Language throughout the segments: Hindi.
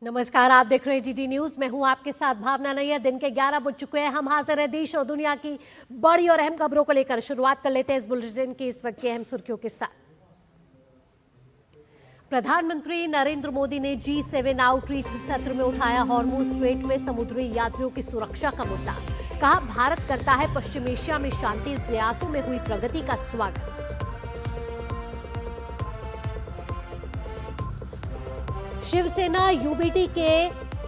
नमस्कार, आप देख रहे हैं जीटी न्यूज। मैं हूं आपके साथ भावना नैयर। दिन के 11 बज चुके हैं। हम हाजिर हैं देश और दुनिया की बड़ी और अहम खबरों को लेकर। शुरुआत कर लेते हैं इस बुलेटिन की इस वक्त की अहम सुर्खियों के साथ। प्रधानमंत्री नरेंद्र मोदी ने G7 आउटरीच सत्र में उठाया हॉर्मुज स्ट्रेट में समुद्री यात्रियों की सुरक्षा का मुद्दा। कहा, भारत करता है पश्चिम एशिया में शांति प्रयासों में हुई प्रगति का स्वागत। शिवसेना यूबीटी के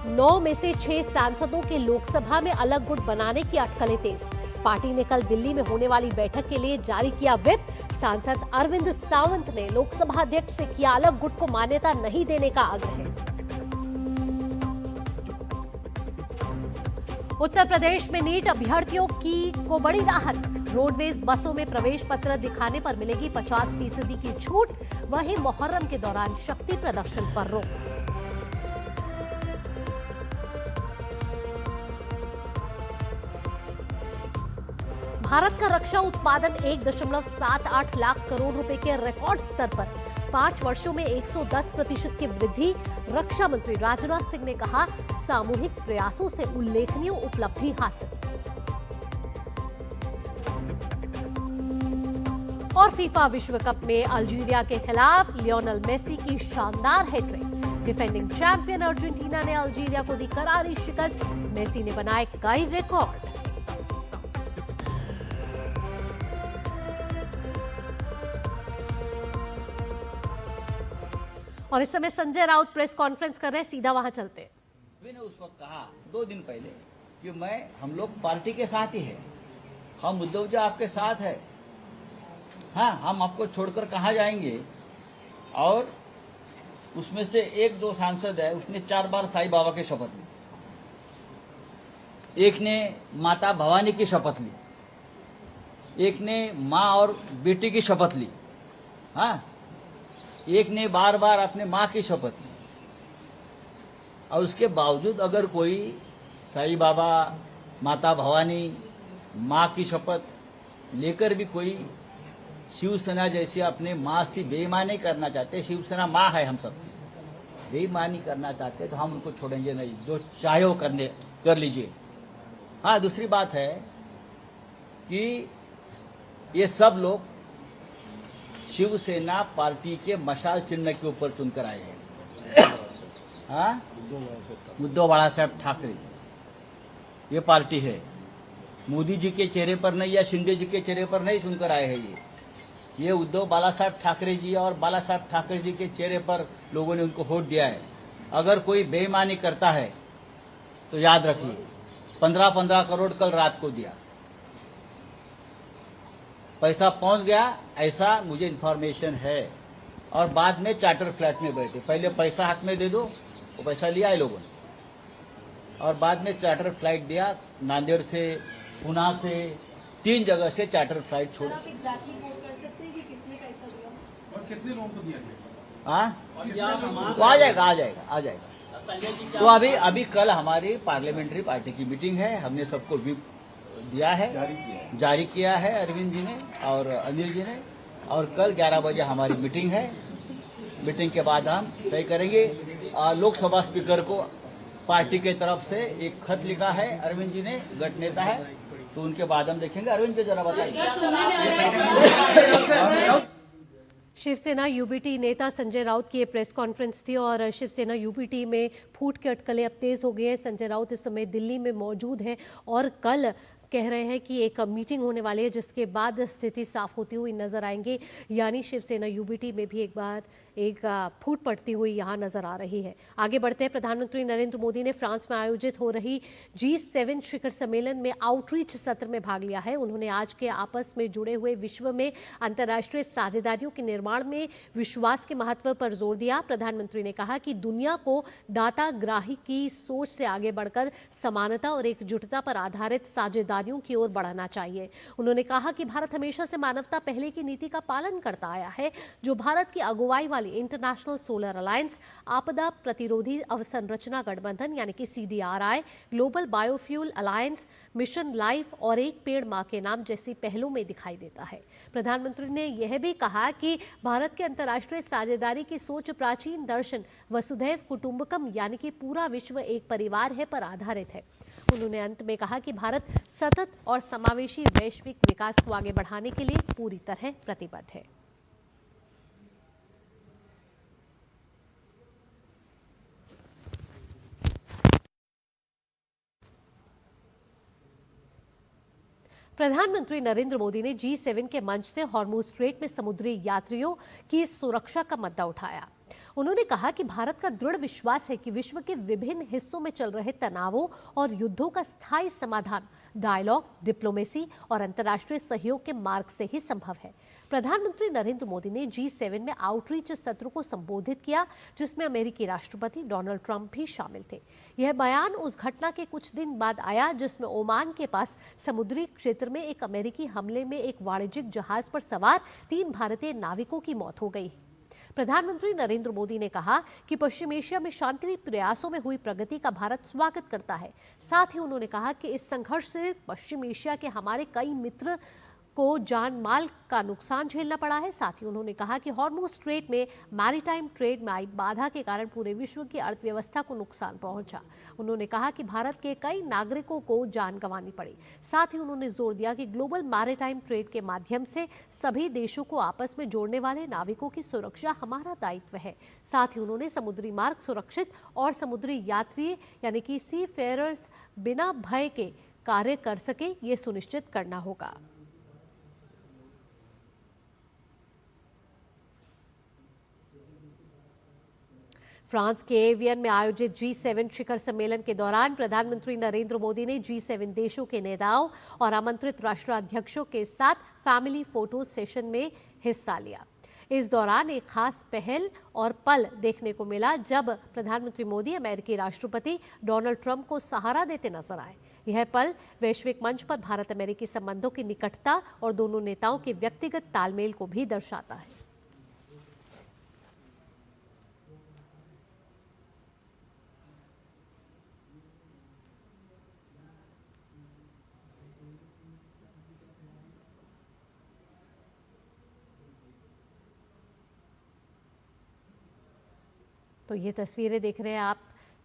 9 में से 6 सांसदों के लोकसभा में अलग गुट बनाने की अटकलें तेज। पार्टी ने कल दिल्ली में होने वाली बैठक के लिए जारी किया व्हिप। सांसद अरविंद सावंत ने लोकसभा अध्यक्ष से किया अलग गुट को मान्यता नहीं देने का आग्रह। उत्तर प्रदेश में नीट अभ्यर्थियों को बड़ी राहत। रोडवेज बसों में प्रवेश पत्र दिखाने पर मिलेगी 50% की छूट। वहीं मुहर्रम के दौरान शक्ति प्रदर्शन पर रोक। भारत का रक्षा उत्पादन 1.78 लाख करोड़ रुपए के रिकॉर्ड स्तर पर 5 वर्षों में 110% की वृद्धि। रक्षा मंत्री राजनाथ सिंह ने कहा, सामूहिक प्रयासों से उल्लेखनीय उपलब्धि हासिल। और फीफा विश्व कप में अल्जीरिया के खिलाफ लियोनेल मेसी की शानदार हैट्रिक। डिफेंडिंग चैंपियन अर्जेंटीना ने अल्जीरिया को दी करारी शिकस्त। मेसी ने बनाए कई रिकॉर्ड। और इस समय संजय राउत प्रेस कॉन्फ्रेंस कर रहे हैं, सीधा वहां चलते हैं। मैंने उस वक्त कहा 2 दिन पहले कि हम लोग पार्टी के साथ ही है, हम उद्धव जी आपके साथ है। हाँ, हम आपको छोड़कर कहाँ जाएंगे। और उसमें से 1-2 सांसद है, उसने 4 बार साईं बाबा की शपथ ली, एक ने माता भवानी की शपथ ली, एक ने माँ और बेटी की शपथ ली, हाँ, एक ने बार बार अपने माँ की शपथ ली। और उसके बावजूद अगर कोई साईं बाबा, माता भवानी, माँ की शपथ लेकर भी कोई शिवसेना जैसे अपने माँ से बेईमानी करना चाहते, शिवसेना माँ है हम सब, बेईमानी करना चाहते तो हम उनको छोड़ेंगे नहीं, जो चाहे वो कर लीजिए। हाँ, दूसरी बात है कि ये सब लोग शिवसेना पार्टी के मशाल चिन्ह के ऊपर चुनकर आए हैं। हाँ, उद्धव बाला साहब ठाकरे, ये पार्टी है। मोदी जी के चेहरे पर नहीं या शिंदे जी के चेहरे पर नहीं चुनकर आए हैं। ये उद्धव बाला साहब ठाकरे जी और बाला साहब ठाकरे जी के चेहरे पर लोगों ने उनको वोट दिया है। अगर कोई बेईमानी करता है तो याद रखिए, 15-15 करोड़ कल रात को दिया, पैसा पहुंच गया, ऐसा मुझे इन्फॉर्मेशन है। और बाद में चार्टर फ्लैट में बैठे, पहले पैसा हाथ में दे दो, वो पैसा लिया है लोगों ने, और बाद में चार्टर फ्लाइट दिया। नांदेड़ से, पुणे से, 3 जगह से चार्टर फ्लाइट छोड़े। आप एग्जैक्टली नोट कर सकते हैं कि किसने कैसा दिया और कितने लोगों को दिया? हाँ, वो आ जाएगा। तो अभी कल हमारी पार्लियामेंट्री पार्टी की मीटिंग है, हमने सबको व्हिप दिया है, जारी किया है अरविंद जी ने और अनिल जी ने। और कल 11 बजे हमारी मीटिंग है। मीटिंग के बाद हम तय करेंगे। लोकसभा स्पीकर को पार्टी के तरफ से एक खत लिखा है अरविंद जी ने, गठ नेता है, तो उनके बाद हम देखेंगे। अरविंद जी जरा बताइए। शिवसेना यूबीटी नेता संजय राउत की ये प्रेस कॉन्फ्रेंस थी। और शिवसेना यूबीटी में फूट की अटकलें अब तेज हो गई हैं। संजय राउत इस समय दिल्ली में मौजूद हैं और कल कह रहे हैं कि एक मीटिंग होने वाली है, जिसके बाद स्थिति साफ होती हुई नजर आएंगी। यानी शिवसेना यूबीटी में भी एक फूट पड़ती हुई यहाँ नजर आ रही है। आगे बढ़ते हैं। प्रधानमंत्री नरेंद्र मोदी ने फ्रांस में आयोजित हो रही G7 शिखर सम्मेलन में आउटरीच सत्र में भाग लिया है। उन्होंने आज के आपस में जुड़े हुए विश्व में अंतर्राष्ट्रीय साझेदारियों के निर्माण में विश्वास के महत्व पर जोर दिया। प्रधानमंत्री ने कहा कि दुनिया को दाता ग्राही की सोच से आगे बढ़कर समानता और एकजुटता पर आधारित साझेदारी जिम्मेदारियों की ओर बढ़ना चाहिए। उन्होंने कहा कि भारत हमेशा से मानवता पहले की नीति का पालन करता आया है, जो भारत की अगुवाई वाली इंटरनेशनल सोलर अलायंस, आपदा प्रतिरोधी अवसंरचना गठबंधन यानी कि CDRI, global biofuel alliance, mission life और एक पेड़ मां के नाम जैसी पहलों में दिखाई देता है। प्रधानमंत्री ने यह भी कहा कि भारत के अंतर्राष्ट्रीय साझेदारी की सोच प्राचीन दर्शन वसुधैव कुटुंबकम यानी कि पूरा विश्व एक परिवार है पर आधारित है। उन्होंने अंत में कहा कि भारत सतत और समावेशी वैश्विक विकास को आगे बढ़ाने के लिए पूरी तरह प्रतिबद्ध है। प्रधानमंत्री नरेंद्र मोदी ने G7 के मंच से हॉर्मुज स्ट्रेट में समुद्री यात्रियों की सुरक्षा का मुद्दा उठाया। उन्होंने कहा कि भारत का दृढ़ विश्वास है कि विश्व के विभिन्न हिस्सों में चल रहे तनावों और युद्धों का स्थायी समाधान डायलॉग, डिप्लोमेसी और अंतर्राष्ट्रीय सहयोग के मार्ग से ही संभव है। प्रधानमंत्री नरेंद्र मोदी ने G7 में आउटरीच सत्र को संबोधित किया, जिसमें अमेरिकी राष्ट्रपति डोनाल्ड ट्रंप भी शामिल थे। यह बयान उस घटना के कुछ दिन बाद आया जिसमें ओमान के पास समुद्री क्षेत्र में एक अमेरिकी हमले में एक वाणिज्यिक जहाज पर सवार 3 भारतीय नाविकों की मौत हो गई। प्रधानमंत्री नरेंद्र मोदी ने कहा कि पश्चिम एशिया में शांति प्रयासों में हुई प्रगति का भारत स्वागत करता है। साथ ही उन्होंने कहा कि इस संघर्ष से पश्चिम एशिया के हमारे कई मित्र को जान माल का नुकसान झेलना पड़ा है। साथ ही उन्होंने कहा कि हॉर्मुज स्ट्रेट में मैरीटाइम ट्रेड में आई बाधा के कारण पूरे विश्व की अर्थव्यवस्था को नुकसान पहुंचा। उन्होंने कहा कि भारत के कई नागरिकों को जान गंवानी पड़ी। साथ ही उन्होंने जोर दिया कि ग्लोबल मैरीटाइम ट्रेड के माध्यम से सभी देशों को आपस में जोड़ने वाले नाविकों की सुरक्षा हमारा दायित्व है। साथ ही उन्होंने समुद्री मार्ग सुरक्षित और समुद्री यात्री यानी कि सी फेयरर्स बिना भय के कार्य कर सके, ये सुनिश्चित करना होगा। फ्रांस के एवियन में आयोजित G7 शिखर सम्मेलन के दौरान प्रधानमंत्री नरेंद्र मोदी ने G7 देशों के नेताओं और आमंत्रित राष्ट्राध्यक्षों के साथ फैमिली फोटो सेशन में हिस्सा लिया। इस दौरान एक खास पहल और पल देखने को मिला जब प्रधानमंत्री मोदी अमेरिकी राष्ट्रपति डोनाल्ड ट्रंप को सहारा देते नजर आए। यह पल वैश्विक मंच पर भारत अमेरिकी संबंधों की निकटता और दोनों नेताओं के व्यक्तिगत तालमेल को भी दर्शाता है। तो ये तस्वीरें देख रहे हैं आप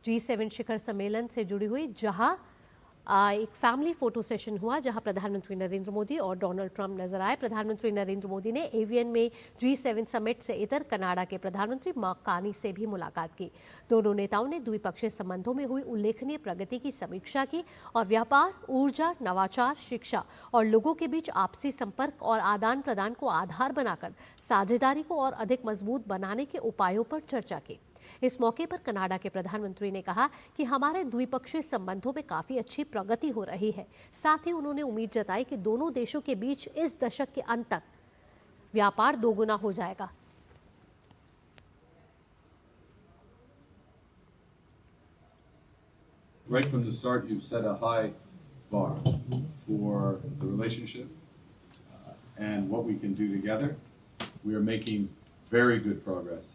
G7 शिखर सम्मेलन से जुड़ी हुई, जहां एक फैमिली फोटो सेशन हुआ जहां प्रधानमंत्री नरेंद्र मोदी और डोनाल्ड ट्रंप नजर आए। प्रधानमंत्री नरेंद्र मोदी ने एवियन में G7 समिट से इतर कनाडा के प्रधानमंत्री मार्क कार्नी से भी मुलाकात की। दोनों नेताओं ने द्विपक्षीय संबंधों में हुई उल्लेखनीय प्रगति की समीक्षा की और व्यापार, ऊर्जा, नवाचार, शिक्षा और लोगों के बीच आपसी संपर्क और आदान प्रदान को आधार बनाकर साझेदारी को और अधिक मजबूत बनाने के उपायों पर चर्चा की। इस मौके पर कनाडा के प्रधानमंत्री ने कहा कि हमारे द्विपक्षीय संबंधों में काफी अच्छी प्रगति हो रही है। साथ ही उन्होंने उम्मीद जताई कि दोनों देशों के बीच इस दशक के अंत तक व्यापार दोगुना हो जाएगा। Right from the start, you've set a high bar for the relationship and what we can do together. We are making very good progress.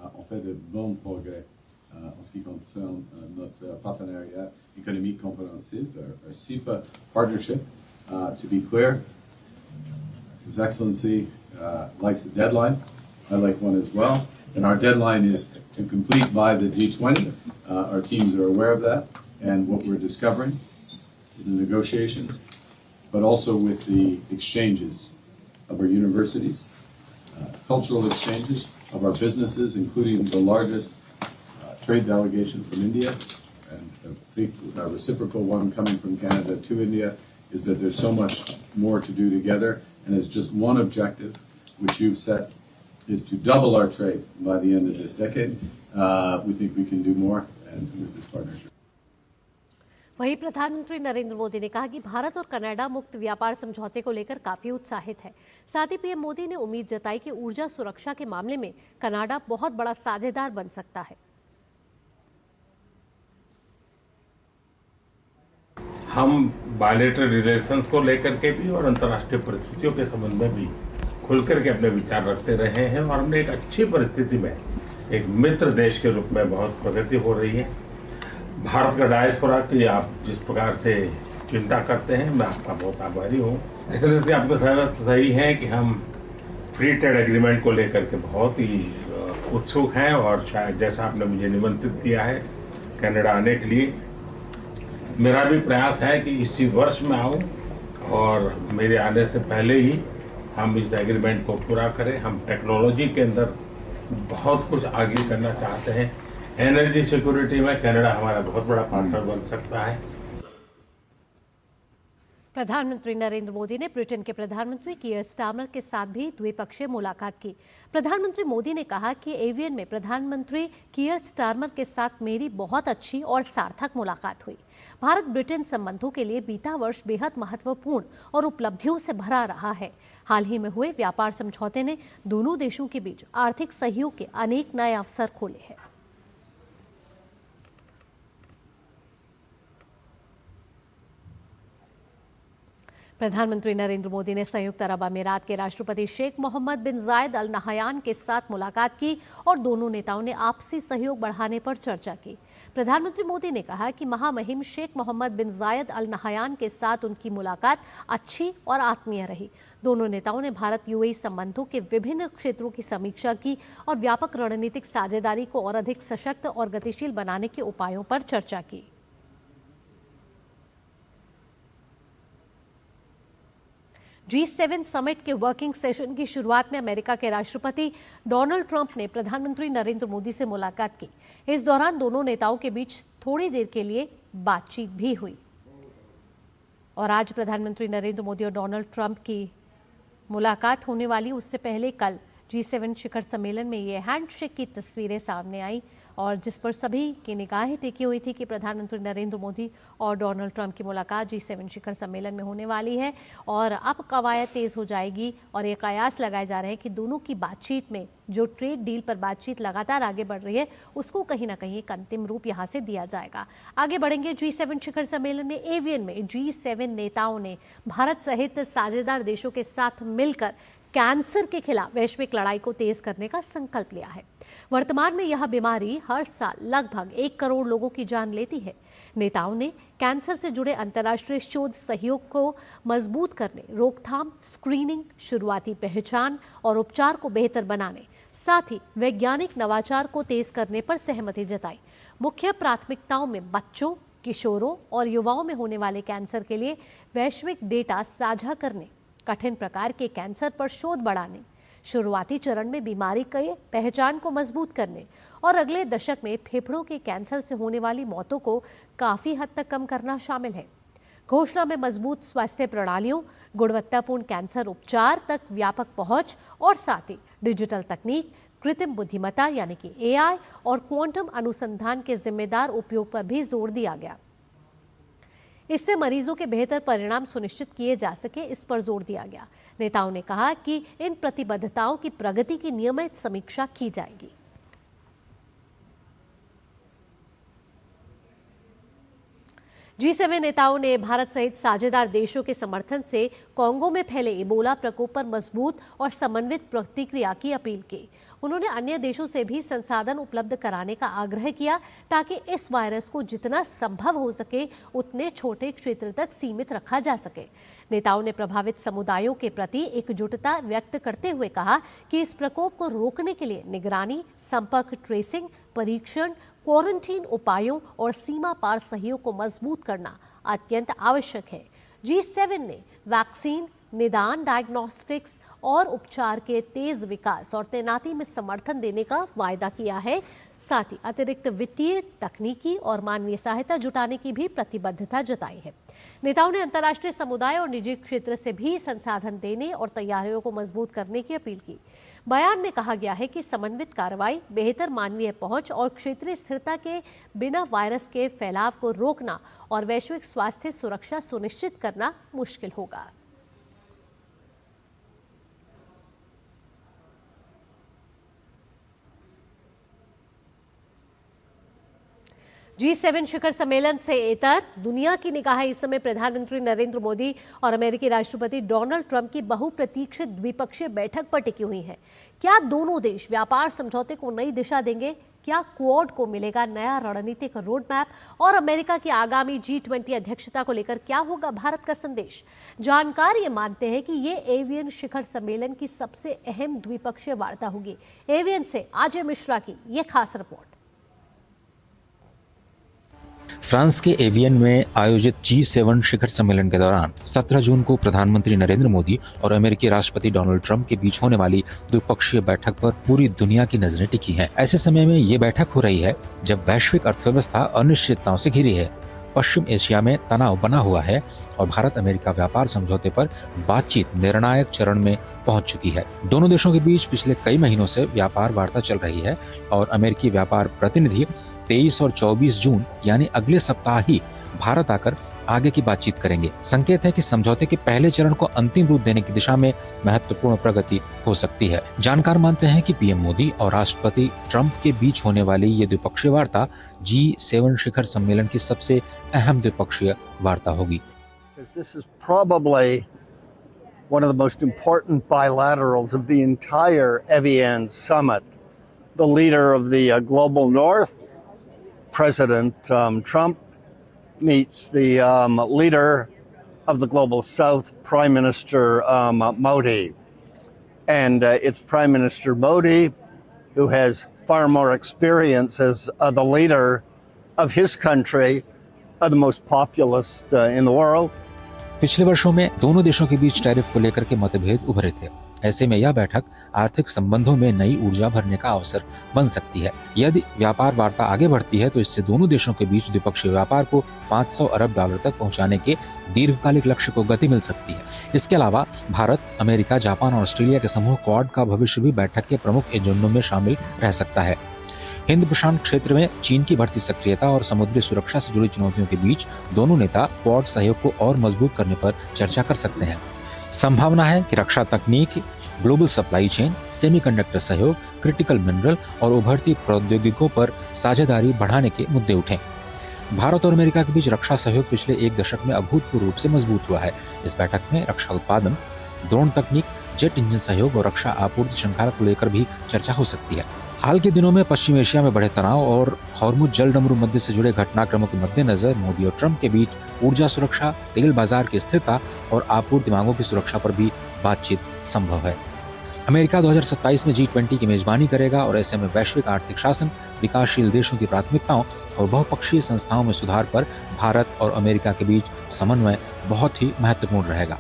On fait de bons progrès en ce qui concerne notre partenariat économique compréhensif, our SEPA partnership. To be clear, His Excellency likes a deadline. I like one as well. And our deadline is to complete by the G20. Our teams are aware of that and what we're discovering in the negotiations, but also with the exchanges of our universities, cultural exchanges of our businesses, including the largest trade delegation from India, and a big reciprocal one coming from Canada to India, is that there's so much more to do together, and it's just one objective, which you've set, is to double our trade by the end of this decade. We think we can do more, and with this partnership. वहीं प्रधानमंत्री नरेंद्र मोदी ने कहा कि भारत और कनाडा मुक्त व्यापार समझौते को लेकर काफी उत्साहित है। साथ ही पीएम मोदी ने उम्मीद जताई कि ऊर्जा सुरक्षा के मामले में कनाडा बहुत बड़ा साझेदार बन सकता है। हम बायलैटरल रिलेशंस को लेकर के भी और अंतर्राष्ट्रीय परिस्थितियों के संबंध में भी खुल करके अपने विचार रखते रहे हैं और हमने एक अच्छी परिस्थिति में एक मित्र देश के रूप में बहुत प्रगति हो रही है। भारत का डायस्पोरा की आप जिस प्रकार से चिंता करते हैं, मैं आपका बहुत आभारी हूँ। एक्सेलेंसी, आपको सही है कि हम फ्री ट्रेड एग्रीमेंट को लेकर के बहुत ही उत्सुक हैं और शायद जैसा आपने मुझे निमंत्रित किया है कनाडा आने के लिए, मेरा भी प्रयास है कि इसी वर्ष में आऊं और मेरे आने से पहले ही हम इस एग्रीमेंट को पूरा करें। हम टेक्नोलॉजी के अंदर बहुत कुछ आगे करना चाहते हैं। एनर्जी सिक्योरिटी में कनाडा हमारा बहुत बड़ा पार्टनर बन सकता है। प्रधानमंत्री नरेंद्र मोदी ने ब्रिटेन के प्रधानमंत्री कीयर स्टारमर के साथ भी द्विपक्षीय मुलाकात की। प्रधानमंत्री मोदी ने कहा कि एवियन में प्रधानमंत्री कीयर स्टारमर के साथ मेरी बहुत अच्छी और सार्थक मुलाकात हुई। भारत ब्रिटेन संबंधों के लिए बीता वर्ष बेहद महत्वपूर्ण और उपलब्धियों से भरा रहा है। हाल ही में हुए व्यापार समझौते ने दोनों देशों के बीच आर्थिक सहयोग के अनेक नए अवसर खोले हैं। प्रधानमंत्री नरेंद्र मोदी ने संयुक्त अरब अमीरात के राष्ट्रपति शेख मोहम्मद बिन जायद अल नहयान के साथ मुलाकात की और दोनों नेताओं ने आपसी सहयोग बढ़ाने पर चर्चा की। प्रधानमंत्री मोदी ने कहा कि महामहिम शेख मोहम्मद बिन जायद अल नहयान के साथ उनकी मुलाकात अच्छी और आत्मीय रही। दोनों नेताओं ने भारत यूएई संबंधों के विभिन्न क्षेत्रों की समीक्षा की और व्यापक रणनीतिक साझेदारी को और अधिक सशक्त और गतिशील बनाने के उपायों पर चर्चा की। G7 समिट के वर्किंग सेशन की शुरुआत में अमेरिका के राष्ट्रपति डोनाल्ड ट्रंप ने प्रधानमंत्री नरेंद्र मोदी से मुलाकात की। इस दौरान दोनों नेताओं के बीच थोड़ी देर के लिए बातचीत भी हुई। और आज प्रधानमंत्री नरेंद्र मोदी और डोनाल्ड ट्रंप की मुलाकात होने वाली, उससे पहले कल G7 शिखर सम्मेलन में ये हैंडशेक की तस्वीरें सामने आई और जिस पर सभी की निगाहें टिकी हुई थी कि प्रधानमंत्री नरेंद्र मोदी और डोनाल्ड ट्रंप की मुलाकात G7 शिखर सम्मेलन में होने वाली है और अब कवायद तेज हो जाएगी और ये कयास लगाए जा रहे हैं कि दोनों की बातचीत में जो ट्रेड डील पर बातचीत लगातार आगे बढ़ रही है उसको कहीं ना कहीं एक अंतिम रूप यहाँ से दिया जाएगा। आगे बढ़ेंगे G7 शिखर सम्मेलन में एवियन में G7 नेताओं ने भारत सहित साझेदार देशों के साथ मिलकर कैंसर के खिलाफ वैश्विक लड़ाई को तेज करने का संकल्प लिया है। वर्तमान में यह बीमारी हर साल लगभग 1 करोड़ लोगों की जान लेती है। नेताओं ने कैंसर से जुड़े अंतर्राष्ट्रीय शोध सहयोग को मजबूत करने, रोकथाम, स्क्रीनिंग, शुरुआती पहचान और उपचार को बेहतर बनाने, साथ ही वैज्ञानिक नवाचार को तेज करने पर सहमति जताई। मुख्य प्राथमिकताओं में बच्चों, किशोरों और युवाओं में होने वाले कैंसर के लिए वैश्विक डेटा साझा करने, कठिन प्रकार के कैंसर पर शोध बढ़ाने, शुरुआती चरण में बीमारी के पहचान को मजबूत करने और अगले दशक में फेफड़ों के कैंसर से होने वाली मौतों को काफी हद तक कम करना शामिल है। घोषणा में मजबूत स्वास्थ्य प्रणालियों, गुणवत्तापूर्ण कैंसर उपचार तक व्यापक पहुंच और साथ ही डिजिटल तकनीक, कृत्रिम बुद्धिमत्ता यानी कि AI और क्वांटम अनुसंधान के जिम्मेदार उपयोग पर भी जोर दिया गया। इससे मरीजों के बेहतर परिणाम सुनिश्चित किए जा सके, इस पर जोर दिया गया। नेताओं ने कहा कि इन प्रतिबद्धताओं की प्रगति की नियमित समीक्षा की जाएगी। G7 नेताओं ने भारत सहित साझेदार देशों के समर्थन से कोंगो में फैले इबोला प्रकोप पर मजबूत और समन्वित प्रतिक्रिया की अपील की। उन्होंने अन्य देशों से भी संसाधन उपलब्ध कराने का आग्रह किया ताकि इस वायरस को जितना संभव हो सके उतने छोटे क्षेत्र तक सीमित रखा जा सके। नेताओं ने प्रभावित समुदायों के प्रति एकजुटता व्यक्त करते हुए कहा कि इस प्रकोप को रोकने के लिए निगरानी, संपर्क ट्रेसिंग, परीक्षण, क्वारंटीन उपायों और सीमा पार सहयोग को मजबूत करना अत्यंत आवश्यक है। G7 ने वैक्सीन, निदान, डायग्नोस्टिक्स और उपचार के तेज विकास और तैनाती में समर्थन देने का वायदा किया है। साथ ही अतिरिक्त वित्तीय, तकनीकी और मानवीय सहायता जुटाने की भी प्रतिबद्धता जताई है। नेताओं ने अंतर्राष्ट्रीय समुदाय और निजी क्षेत्र से भी संसाधन देने और तैयारियों को मजबूत करने की अपील की। बयान में कहा गया है कि समन्वित कार्रवाई, बेहतर मानवीय पहुंच और क्षेत्रीय स्थिरता के बिना वायरस के फैलाव को रोकना और वैश्विक स्वास्थ्य सुरक्षा सुनिश्चित करना मुश्किल होगा। G7 शिखर सम्मेलन से इतर दुनिया की निगाहें इस समय प्रधानमंत्री नरेंद्र मोदी और अमेरिकी राष्ट्रपति डोनाल्ड ट्रंप की बहुप्रतीक्षित द्विपक्षीय बैठक पर टिकी हुई है। क्या दोनों देश व्यापार समझौते को नई दिशा देंगे? क्या क्वाड को मिलेगा नया रणनीतिक रोड मैप? और अमेरिका की आगामी G20 अध्यक्षता को लेकर क्या होगा भारत का संदेश? जानकार ये मानते हैं कि ये एवियन शिखर सम्मेलन की सबसे अहम द्विपक्षीय वार्ता होगी। एवियन से अजय मिश्रा की ये खास रिपोर्ट। फ्रांस के एवियन में आयोजित G7 शिखर सम्मेलन के दौरान 17 जून को प्रधानमंत्री नरेंद्र मोदी और अमेरिकी राष्ट्रपति डोनाल्ड ट्रंप के बीच होने वाली द्विपक्षीय बैठक पर पूरी दुनिया की नजरें टिकी हैं। ऐसे समय में ये बैठक हो रही है जब वैश्विक अर्थव्यवस्था अनिश्चितताओं से घिरी है, पश्चिम एशिया में तनाव बना हुआ है और भारत अमेरिका व्यापार समझौते पर बातचीत निर्णायक चरण में पहुंच चुकी है। दोनों देशों के बीच पिछले कई महीनों से व्यापार वार्ता चल रही है और अमेरिकी व्यापार प्रतिनिधि 23 और 24 जून यानी अगले सप्ताह ही भारत आकर आगे की बातचीत करेंगे। संकेत है कि समझौते के पहले चरण को अंतिम रूप देने की दिशा में महत्वपूर्ण प्रगति हो सकती है। जानकार मानते हैं कि पीएम मोदी और राष्ट्रपति ट्रंप के बीच होने वाली ये द्विपक्षीय वार्ता G7 शिखर सम्मेलन की सबसे अहम द्विपक्षीय वार्ता होगी। This is probably one of the most important bilaterals of the entire Evian summit. The leader of the global north, President Trump, meets the leader of the global south, Prime Minister Modi. And it's Prime Minister Modi who has far more experience as the leader of his country, the most populous in the world. पिछले वर्षों में दोनों देशों के बीच टैरिफ को लेकर के मतभेद उभरे थे। ऐसे में यह बैठक आर्थिक संबंधों में नई ऊर्जा भरने का अवसर बन सकती है। यदि व्यापार वार्ता आगे बढ़ती है तो इससे दोनों देशों के बीच द्विपक्षीय व्यापार को $500 अरब तक पहुंचाने के दीर्घकालिक लक्ष्य को गति मिल सकती है। इसके अलावा भारत, अमेरिका, जापान और ऑस्ट्रेलिया के समूह क्वाड का भविष्य भी बैठक के प्रमुख एजेंडों में शामिल रह सकता है। हिंद प्रशांत क्षेत्र में चीन की बढ़ती सक्रियता और समुद्री सुरक्षा से जुड़ी चुनौतियों के बीच दोनों नेता क्वाड सहयोग को और मजबूत करने पर चर्चा कर सकते हैं। संभावना है कि रक्षा तकनीक, ग्लोबल सप्लाई चेन, सेमीकंडक्टर सहयोग, क्रिटिकल मिनरल और उभरती प्रौद्योगिकियों पर साझेदारी बढ़ाने के मुद्दे उठें। भारत और अमेरिका के बीच रक्षा सहयोग पिछले एक दशक में अभूतपूर्व रूप से मजबूत हुआ है। इस बैठक में रक्षा उत्पादन, ड्रोन तकनीक, जेट इंजन सहयोग और रक्षा आपूर्ति श्रृंखला को लेकर भी चर्चा हो सकती है। हाल के दिनों में पश्चिम एशिया में बढ़े तनाव और हॉर्मुज जलडमरू मध्य से जुड़े घटनाक्रमों के मद्देनजर मोदी और ट्रंप के बीच ऊर्जा सुरक्षा, तेल बाजार की स्थिरता और आपूर्ति मांगों की सुरक्षा पर भी बातचीत संभव है। अमेरिका 2027 में G20 की मेजबानी करेगा और ऐसे में वैश्विक आर्थिक शासन, विकासशील देशों की प्राथमिकताओं और बहुपक्षीय संस्थाओं में सुधार पर भारत और अमेरिका के बीच समन्वय बहुत ही महत्वपूर्ण रहेगा।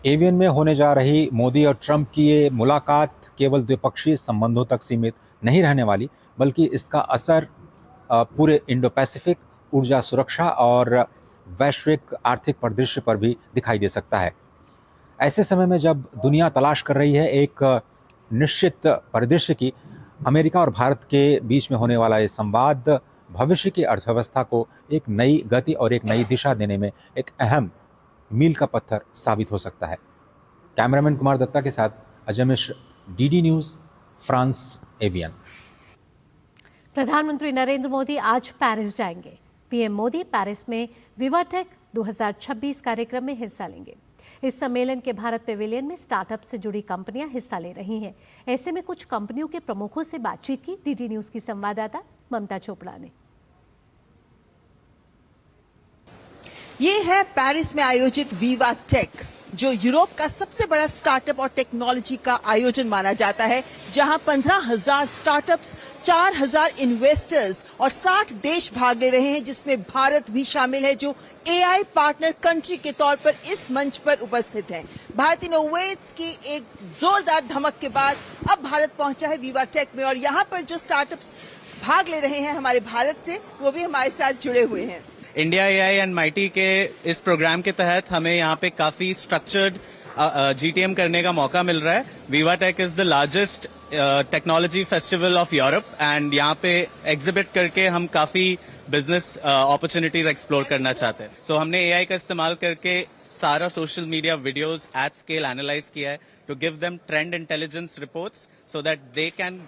एवियन में होने जा रही मोदी और ट्रंप की ये मुलाकात केवल द्विपक्षीय संबंधों तक सीमित नहीं रहने वाली, बल्कि इसका असर पूरे इंडो पैसिफिक, ऊर्जा सुरक्षा और वैश्विक आर्थिक परिदृश्य पर भी दिखाई दे सकता है। ऐसे समय में जब दुनिया तलाश कर रही है एक निश्चित परिदृश्य की, अमेरिका और भारत के बीच में होने वाला ये संवाद भविष्य की अर्थव्यवस्था को एक नई गति और एक नई दिशा देने में एक अहम मील का पत्थर साबित हो सकता है। कैमरामैन कुमार दत्ता के साथ Ajay Mishra, DD news, France avian. प्रधानमंत्री नरेंद्र मोदी आज पेरिस जाएंगे। पीएम मोदी पेरिस में विवाटेक 2026 कार्यक्रम में हिस्सा लेंगे। इस सम्मेलन के भारत पेविलियन में स्टार्टअप से जुड़ी कंपनियां हिस्सा ले रही हैं। ऐसे में कुछ कंपनियों के प्रमुखों से बातचीत की DD न्यूज़ की संवाददाता ममता चोपड़ा ने। ये है पेरिस में आयोजित विवाटेक, जो यूरोप का सबसे बड़ा स्टार्टअप और टेक्नोलॉजी का आयोजन माना जाता है, जहां 15,000 स्टार्टअप्स, 4,000 इन्वेस्टर्स और 60 देश भाग ले रहे हैं, जिसमें भारत भी शामिल है, जो AI पार्टनर कंट्री के तौर पर इस मंच पर उपस्थित है। भारत इनोवेट्स की एक जोरदार धमक के बाद अब भारत पहुंचा है विवाटेक में, और यहाँ पर जो स्टार्टअप्स भाग ले रहे हैं हमारे भारत से, वो भी हमारे साथ जुड़े हुए हैं। इंडिया AI एंड माइटी के इस प्रोग्राम के तहत हमें यहाँ पे काफी स्ट्रक्चर्ड GTM करने का मौका मिल रहा है। VivaTech is the largest technology festival of Europe, and यहाँ पे एग्जिबिट करके हम काफी बिजनेस अपॉर्चुनिटीज एक्सप्लोर करना चाहते हैं। सो हमने AI का इस्तेमाल करके सारा social media videos at scale analyze किया है to give them trend intelligence reports so that they can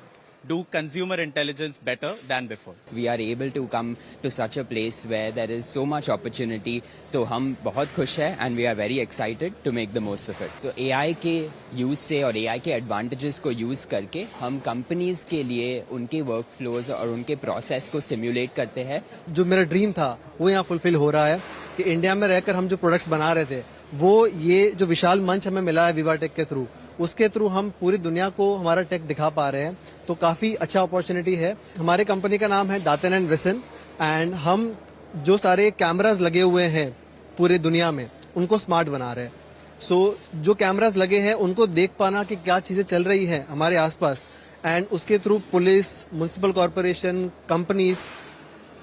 do consumer intelligence better than before. We are able to come to such a place where there is so much opportunity. तो हम बहुत खुश हैं and we are very excited to make the most of it. So AI के use से और AI के advantages को use करके हम companies के लिए उनके workflows और उनके process को simulate करते हैं. जो मेरा ड्रीम था वो यहाँ फुलफिल हो रहा है कि इंडिया में रहकर हम जो प्रोडक्ट्स बना रहे थे वो ये जो विशाल मंच हमें मिला है विवा टेक के थ्रू, उसके थ्रू हम पूरी दुनिया को हमारा टेक दिखा पा रहे हैं. तो काफी अच्छा अपॉर्चुनिटी है. हमारे कंपनी का नाम है दातन एंड विसन एंड हम जो सारे कैमराज लगे हुए हैं पूरी दुनिया में उनको स्मार्ट बना रहे हैं. सो जो कैमराज लगे हैं उनको देख पाना कि क्या चीजें चल रही है हमारे आसपास एंड उसके through police, municipal corporation, companies,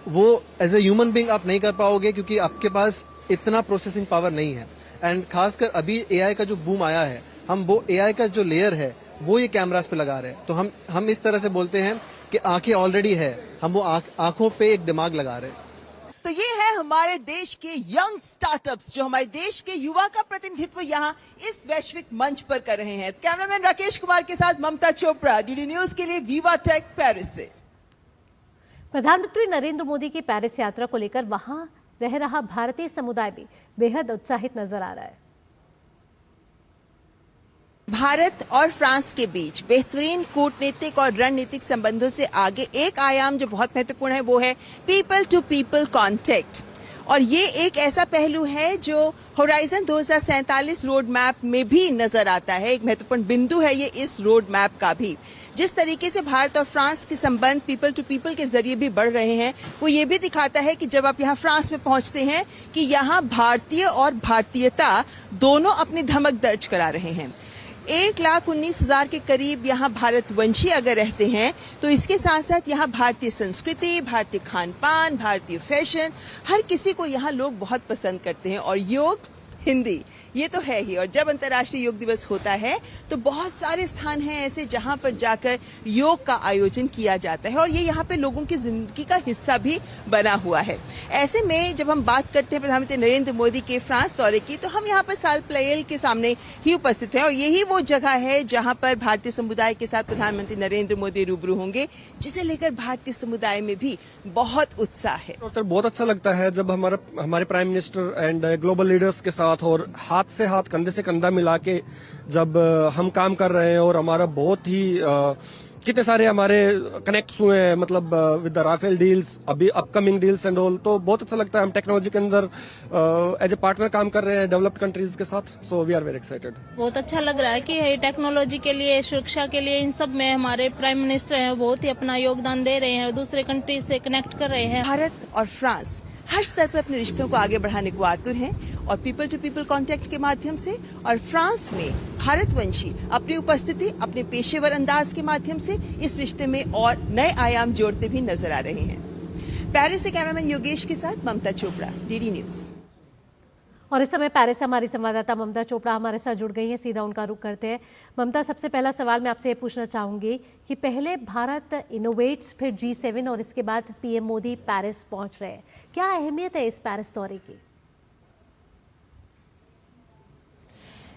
वो एज ए ह्यूमन बीइंग आप नहीं कर पाओगे क्योंकि आपके पास इतना प्रोसेसिंग पावर नहीं है. एंड खासकर अभी एआई का जो बूम आया है, हम वो एआई का जो लेयर है वो ये कैमरास पे लगा रहे हैं. तो हम इस तरह से बोलते हैं कि आंखें ऑलरेडी है, हम वो आंखों पे एक दिमाग लगा रहे हैं. तो ये है हमारे देश के यंग स्टार्टअप्स जो हमारे देश के युवा का प्रतिनिधित्व यहाँ इस वैश्विक मंच पर कर रहे हैं. कैमरामैन राकेश कुमार के साथ ममता चोपड़ा, डीडी न्यूज के लिए विवा टेक पेरिस से. प्रधानमंत्री नरेंद्र मोदी की पेरिस यात्रा को लेकर वहां रह रहा भारतीय समुदाय भी बेहद उत्साहित नजर आ रहा है. भारत और फ्रांस के बीच बेहतरीन कूटनीतिक और रणनीतिक संबंधों से आगे एक आयाम जो बहुत महत्वपूर्ण है वो है पीपल टू पीपल कॉन्टेक्ट. और ये एक ऐसा पहलू है जो होराइजन 2047 रोड मैप में भी नजर आता है. एक महत्वपूर्ण बिंदु है ये इस रोड मैप का भी. जिस तरीके से भारत और फ्रांस के संबंध पीपल टू पीपल के जरिए भी बढ़ रहे हैं वो ये भी दिखाता है कि जब आप यहाँ फ्रांस में पहुंचते हैं कि यहाँ भारतीय और भारतीयता दोनों अपनी धमक दर्ज करा रहे हैं. 1,19,000 के करीब यहाँ भारतवंशी अगर रहते हैं तो इसके साथ साथ यहाँ भारतीय संस्कृति, भारतीय खान पान, भारतीय फैशन, हर किसी को यहाँ लोग बहुत पसंद करते हैं. और योग, हिंदी ये तो है ही. और जब अंतर्राष्ट्रीय योग दिवस होता है तो बहुत सारे स्थान हैं ऐसे जहां पर जाकर योग का आयोजन किया जाता है और ये यहाँ पे लोगों की जिंदगी का हिस्सा भी बना हुआ है. ऐसे में जब हम बात करते हैं प्रधानमंत्री नरेंद्र मोदी के फ्रांस दौरे की तो हम यहाँ पर साल प्लेयल के सामने ही उपस्थित हैं और यही वो जगह है जहाँ पर भारतीय समुदाय के साथ प्रधानमंत्री नरेंद्र मोदी रूबरू होंगे, जिसे लेकर भारतीय समुदाय में भी बहुत उत्साह है. बहुत अच्छा लगता है जब हमारे prime minister and global leaders के साथ और हाथ से हाथ, कंधे से कंधा मिला के जब हम काम कर रहे हैं और हमारा बहुत ही कितने सारे हमारे कनेक्ट्स हुए हैं, मतलब विद द राफेल डील्स, अभी अपकमिंग डील्स एंड ऑल. तो बहुत अच्छा लगता है. हम टेक्नोलॉजी के अंदर एज ए पार्टनर काम कर रहे हैं डेवलप्ड कंट्रीज के साथ. So we are very excited. बहुत अच्छा लग रहा है कि टेक्नोलॉजी के लिए, सुरक्षा के लिए, इन सब में हमारे प्राइम मिनिस्टर हैं बहुत ही अपना योगदान दे रहे हैं, दूसरे कंट्री से कनेक्ट कर रहे हैं. भारत और फ्रांस हर स्तर पर अपने रिश्तों को आगे बढ़ाने को आतुर हैं और पीपल टू पीपल कांटेक्ट के माध्यम से और फ्रांस में भारतवंशी अपनी उपस्थिति, अपने पेशेवर अंदाज के माध्यम से इस रिश्ते में और नए आयाम जोड़ते भी नजर आ रहे हैं. पेरिस से कैमरामैन योगेश के साथ ममता चोपड़ा, डीडी न्यूज. और इस समय पेरिस से हमारी संवाददाता ममता चोपड़ा हमारे साथ जुड़ गई हैं. सीधा उनका रुख करते हैं. ममता, सबसे पहला सवाल मैं आपसे ये पूछना चाहूंगी कि पहले भारत इनोवेट्स, फिर G7 और इसके बाद पीएम मोदी पेरिस पहुंच रहे हैं. क्या अहमियत है इस पेरिस दौरे की?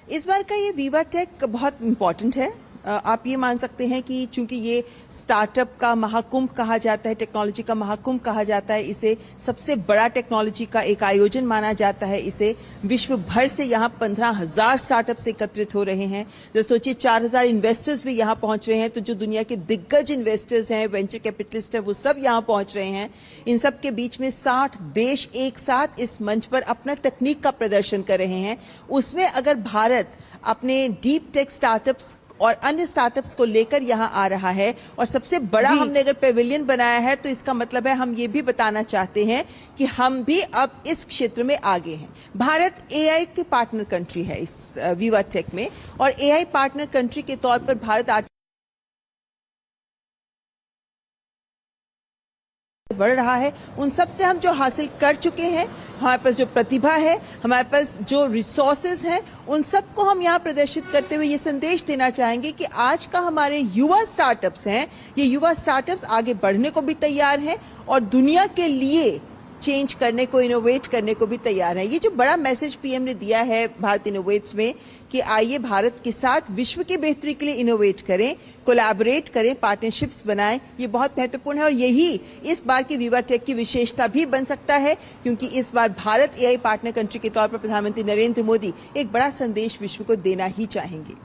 इस बार का ये विवा टेक बहुत इम्पोर्टेंट है. आप ये मान सकते हैं कि चूंकि ये स्टार्टअप का महाकुंभ कहा जाता है, टेक्नोलॉजी का महाकुंभ कहा जाता है, इसे सबसे बड़ा टेक्नोलॉजी का एक आयोजन माना जाता है. इसे विश्व भर से यहाँ 15,000 स्टार्टअप्स एकत्रित हो रहे हैं. जब सोचिए 4,000 इन्वेस्टर्स भी यहाँ पहुंच रहे हैं, तो जो दुनिया के दिग्गज इन्वेस्टर्स हैं, वेंचर कैपिटलिस्ट है, वो सब यहाँ पहुंच रहे हैं. इन सब के बीच में 60 देश एक साथ इस मंच पर अपना तकनीक का प्रदर्शन कर रहे हैं. उसमें अगर भारत अपने डीप टेक स्टार्टअप्स और अन्य स्टार्टअप्स को लेकर यहां आ रहा है और सबसे बड़ा हमने अगर पेविलियन बनाया है तो इसका मतलब है हम ये भी बताना चाहते हैं कि हम भी अब इस क्षेत्र में आगे हैं. भारत एआई के पार्टनर कंट्री है इस विवा टेक में और एआई पार्टनर कंट्री के तौर पर भारत बढ़ रहा है. उन सब से हम जो हासिल कर चुके हैं, हमारे पास जो प्रतिभा है, हमारे पास जो रिसोर्सेज हैं, उन सबको हम यहाँ प्रदर्शित करते हुए ये संदेश देना चाहेंगे कि आज का हमारे युवा स्टार्टअप्स हैं, ये युवा स्टार्टअप्स आगे बढ़ने को भी तैयार हैं और दुनिया के लिए चेंज करने को, इनोवेट करने को भी तैयार है. ये जो बड़ा मैसेज पीएम ने दिया है भारत इनोवेट्स में कि आइए भारत के साथ विश्व की बेहतरी के लिए इनोवेट करें, कोलैबोरेट करें, पार्टनरशिप्स बनाएं। ये बहुत महत्वपूर्ण है और यही इस बार की विवा टेक की विशेषता भी बन सकता है, क्योंकि इस बार भारत एआई पार्टनर कंट्री के तौर पर प्रधानमंत्री नरेंद्र मोदी एक बड़ा संदेश विश्व को देना ही चाहेंगे।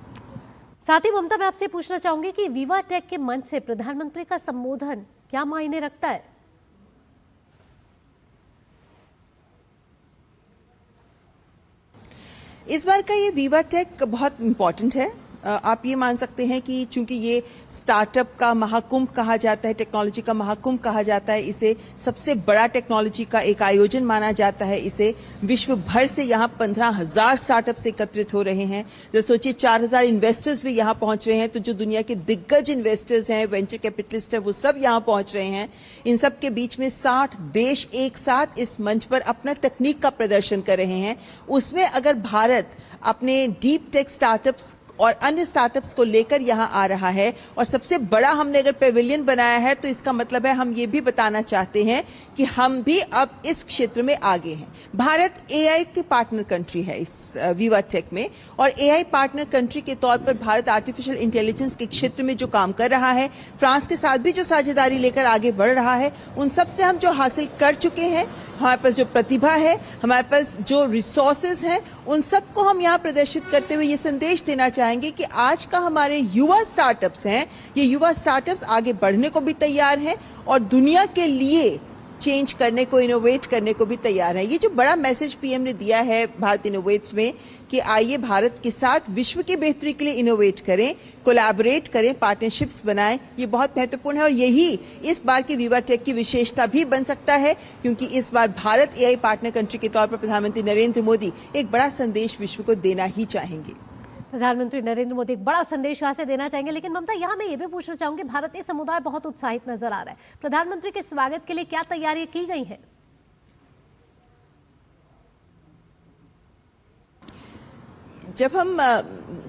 साथ ही ममता, मैं आपसे पूछना चाहूंगी कि विवा टेक के मंच से प्रधानमंत्री का संबोधन क्या मायने रखता है? इस बार का ये विवा टेक बहुत इंपॉर्टेंट है। आप ये मान सकते हैं कि चूंकि ये स्टार्टअप का महाकुंभ कहा जाता है, टेक्नोलॉजी का महाकुंभ कहा जाता है, इसे सबसे बड़ा टेक्नोलॉजी का एक आयोजन माना जाता है। इसे विश्व भर से यहाँ 15,000 स्टार्टअप्स एकत्रित हो रहे हैं। जब सोचिए 4,000 इन्वेस्टर्स भी यहाँ पहुंच रहे हैं, तो जो दुनिया के दिग्गज इन्वेस्टर्स हैं, वेंचर कैपिटलिस्ट है, वो सब यहाँ पहुंच रहे हैं। इन सब के बीच में 60 देश एक साथ इस मंच पर अपना तकनीक का प्रदर्शन कर रहे हैं। उसमें अगर भारत अपने डीप टेक स्टार्टअप्स और अन्य स्टार्टअप्स को लेकर यहां आ रहा है और सबसे बड़ा हमने अगर पेविलियन बनाया है, तो इसका मतलब है हम ये भी बताना चाहते हैं कि हम भी अब इस क्षेत्र में आगे हैं। भारत एआई के पार्टनर कंट्री है इस विवा टेक में, और एआई पार्टनर कंट्री के तौर पर भारत आर्टिफिशियल इंटेलिजेंस के क्षेत्र में जो काम कर रहा है, फ्रांस के साथ भी जो साझेदारी लेकर आगे बढ़ रहा है, उन सब से हम जो हासिल कर चुके हैं, हमारे पास जो प्रतिभा है, हमारे पास जो रिसोर्सेज हैं, उन सबको हम यहाँ प्रदर्शित करते हुए ये संदेश देना चाहेंगे कि आज का हमारे युवा स्टार्टअप्स हैं, ये युवा स्टार्टअप्स आगे बढ़ने को भी तैयार हैं और दुनिया के लिए चेंज करने को, इनोवेट करने को भी तैयार है। ये जो बड़ा मैसेज पीएम ने दिया है भारत इनोवेट्स में कि आइए भारत के साथ विश्व की बेहतरी के लिए इनोवेट करें, कोलैबोरेट करें, पार्टनरशिप्स बनाएं, ये बहुत महत्वपूर्ण है और यही इस बार की विवा टेक की विशेषता भी बन सकता है, क्योंकि इस बार भारत एआई पार्टनर कंट्री के तौर पर प्रधानमंत्री नरेंद्र मोदी एक बड़ा संदेश विश्व को देना ही चाहेंगे। प्रधानमंत्री नरेंद्र मोदी एक बड़ा संदेश यहाँ से देना चाहेंगे। लेकिन ममता, यहाँ मैं ये भी पूछना चाहूंगी, भारतीय समुदाय बहुत उत्साहित नजर आ रहा है, प्रधानमंत्री के स्वागत के लिए क्या तैयारियां की गई हैं? जब हम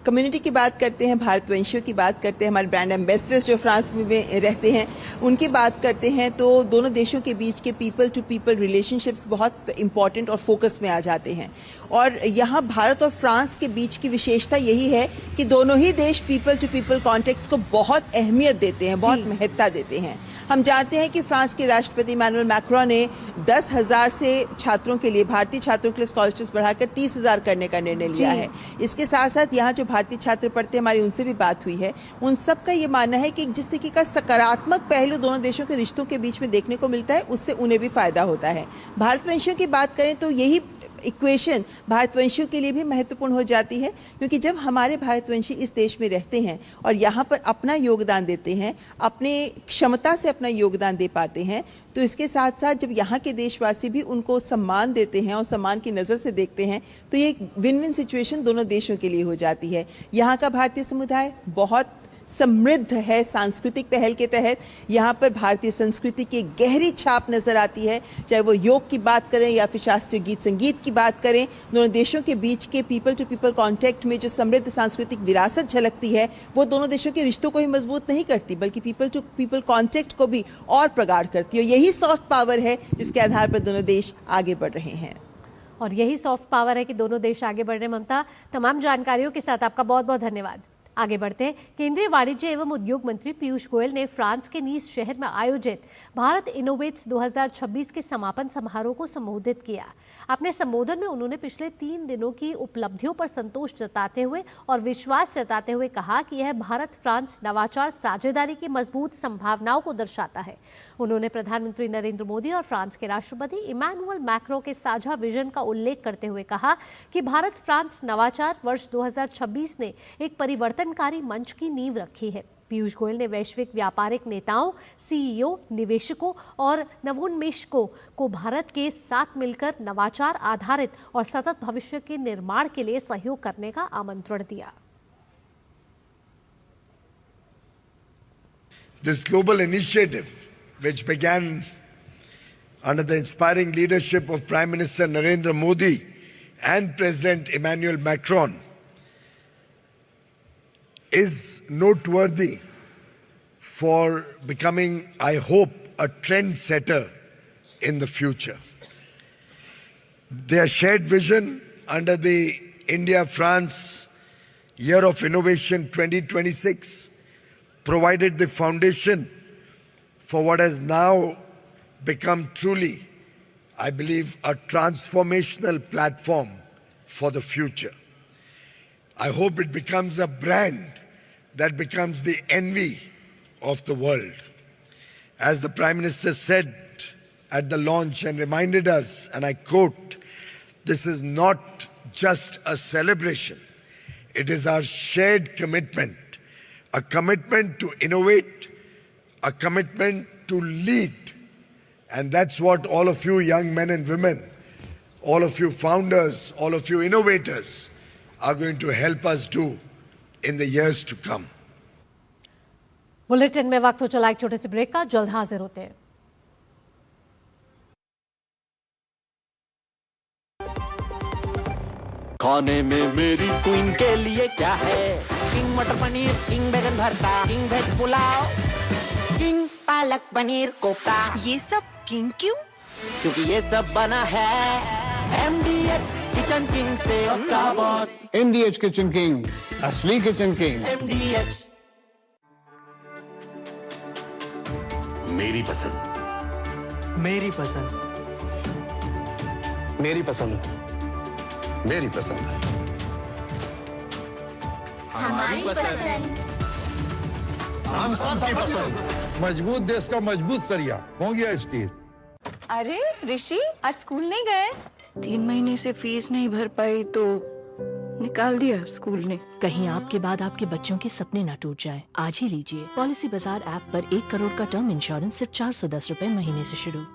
कम्युनिटी की बात करते हैं, भारतवंशियों की बात करते हैं, हमारे ब्रांड एम्बेसडर्स जो फ्रांस में रहते हैं उनकी बात करते हैं, तो दोनों देशों के बीच के पीपल टू पीपल रिलेशनशिप्स बहुत इंपॉर्टेंट और फोकस में आ जाते हैं। और यहाँ भारत और फ्रांस के बीच की विशेषता यही है कि दोनों ही देश पीपल टू पीपल कॉन्टेक्ट को बहुत अहमियत देते हैं, बहुत महत्ता देते हैं। हम जानते हैं कि फ्रांस के राष्ट्रपति इमैनुअल मैक्रोन ने 10,000 से छात्रों के लिए, भारतीय छात्रों के लिए स्कॉलरशिप्स बढ़ाकर 30,000 करने का निर्णय लिया है। इसके साथ साथ यहाँ जो भारतीय छात्र पढ़ते हैं, हमारी उनसे भी बात हुई है, उन सब का ये मानना है कि जिस तरीके का सकारात्मक पहलू दोनों देशों के रिश्तों के बीच में देखने को मिलता है, उससे उन्हें भी फायदा होता है। भारतवंशियों की बात करें तो यही इक्वेशन भारतवंशियों के लिए भी महत्वपूर्ण हो जाती है, क्योंकि जब हमारे भारतवंशी इस देश में रहते हैं और यहाँ पर अपना योगदान देते हैं, अपने क्षमता से अपना योगदान दे पाते हैं, तो इसके साथ साथ जब यहाँ के देशवासी भी उनको सम्मान देते हैं और सम्मान की नज़र से देखते हैं, तो ये एक विन विन सिचुएशन दोनों देशों के लिए हो जाती है। यहाँ का भारतीय समुदाय बहुत समृद्ध है सांस्कृतिक पहल के तहत। यहाँ पर भारतीय संस्कृति की गहरी छाप नजर आती है, चाहे वो योग की बात करें या फिर शास्त्रीय गीत संगीत की बात करें। दोनों देशों के बीच के पीपल टू पीपल कॉन्टेक्ट में जो समृद्ध सांस्कृतिक विरासत झलकती है, वो दोनों देशों के रिश्तों को ही मजबूत नहीं करती, बल्कि पीपल टू पीपल कॉन्टेक्ट को भी और प्रगाढ़ करती है। यही सॉफ्ट पावर है जिसके आधार पर दोनों देश आगे बढ़ रहे हैं, और यही सॉफ्ट पावर है कि दोनों देश आगे बढ़ रहे हैं। ममता, तमाम जानकारियों के साथ आपका बहुत बहुत धन्यवाद। आगे बढ़ते हैं। केंद्रीय वाणिज्य एवं उद्योग मंत्री पीयूष गोयल ने फ्रांस के नीस शहर में आयोजित भारत इनोवेट्स 2026 के समापन समारोह को संबोधित किया। अपने संबोधन में उन्होंने पिछले 3 दिनों की उपलब्धियों पर संतोष जताते हुए और विश्वास जताते हुए कहा कि यह भारत फ्रांस नवाचार साझेदारी की मजबूत संभावनाओं को दर्शाता है। उन्होंने प्रधानमंत्री नरेंद्र मोदी और फ्रांस के राष्ट्रपति इमैनुअल मैक्रों के साझा विजन का उल्लेख करते हुए कहा कि भारत फ्रांस नवाचार वर्ष 2026 ने एक परिवर्तनकारी मंच की नींव रखी है। पीयूष गोयल ने वैश्विक व्यापारिक नेताओं, सीईओ, निवेशकों और नवोन्मेषकों को भारत के साथ मिलकर नवाचार आधारित और सतत भविष्य के निर्माण के लिए सहयोग करने का आमंत्रण दिया। This global initiative, which began under the inspiring leadership of Prime Minister Narendra Modi and President Emmanuel Macron, is noteworthy for becoming, I hope, a trendsetter in the future. Their shared vision under the India-France Year of Innovation 2026 provided the foundation for what has now become truly, I believe, a transformational platform for the future. I hope it becomes a brand that becomes the envy of the world. As the Prime Minister said at the launch and reminded us, and I quote, "This is not just a celebration. It is our shared commitment, a commitment to innovate, a commitment to lead." And that's what all of you young men and women, all of you founders, all of you innovators are going to help us do in the years to come. Bulletin में वक्त हो चला एक छोटे से ब्रेक का, जल्द हाजिर होते हैं। खाने में मेरी क्वीन के लिए क्या है? किंग मटर पनीर, किंग बैगन भरता, king veg pulao, king palak paneer kofta. ये सब किंग क्यों? क्योंकि ये सब बना है MDH किचन किंग से आपका बॉस। MDH किचन किंग, असली किचन किंग। MDH मेरी पसंद, मेरी पसंद, मेरी पसंद, मेरी पसंद, हमारी पसंद, हम सबकी पसंद। मजबूत देश का मजबूत सरिया हो गया स्टील। अरे ऋषि, आज स्कूल नहीं गए? 3 महीने से फीस नहीं भर पाई तो निकाल दिया स्कूल ने। कहीं आपके बाद आपके बच्चों के सपने ना टूट जाएं। आज ही लीजिए पॉलिसी बाजार ऐप पर 1 करोड़ का टर्म इंश्योरेंस सिर्फ 410 रुपए महीने से शुरू।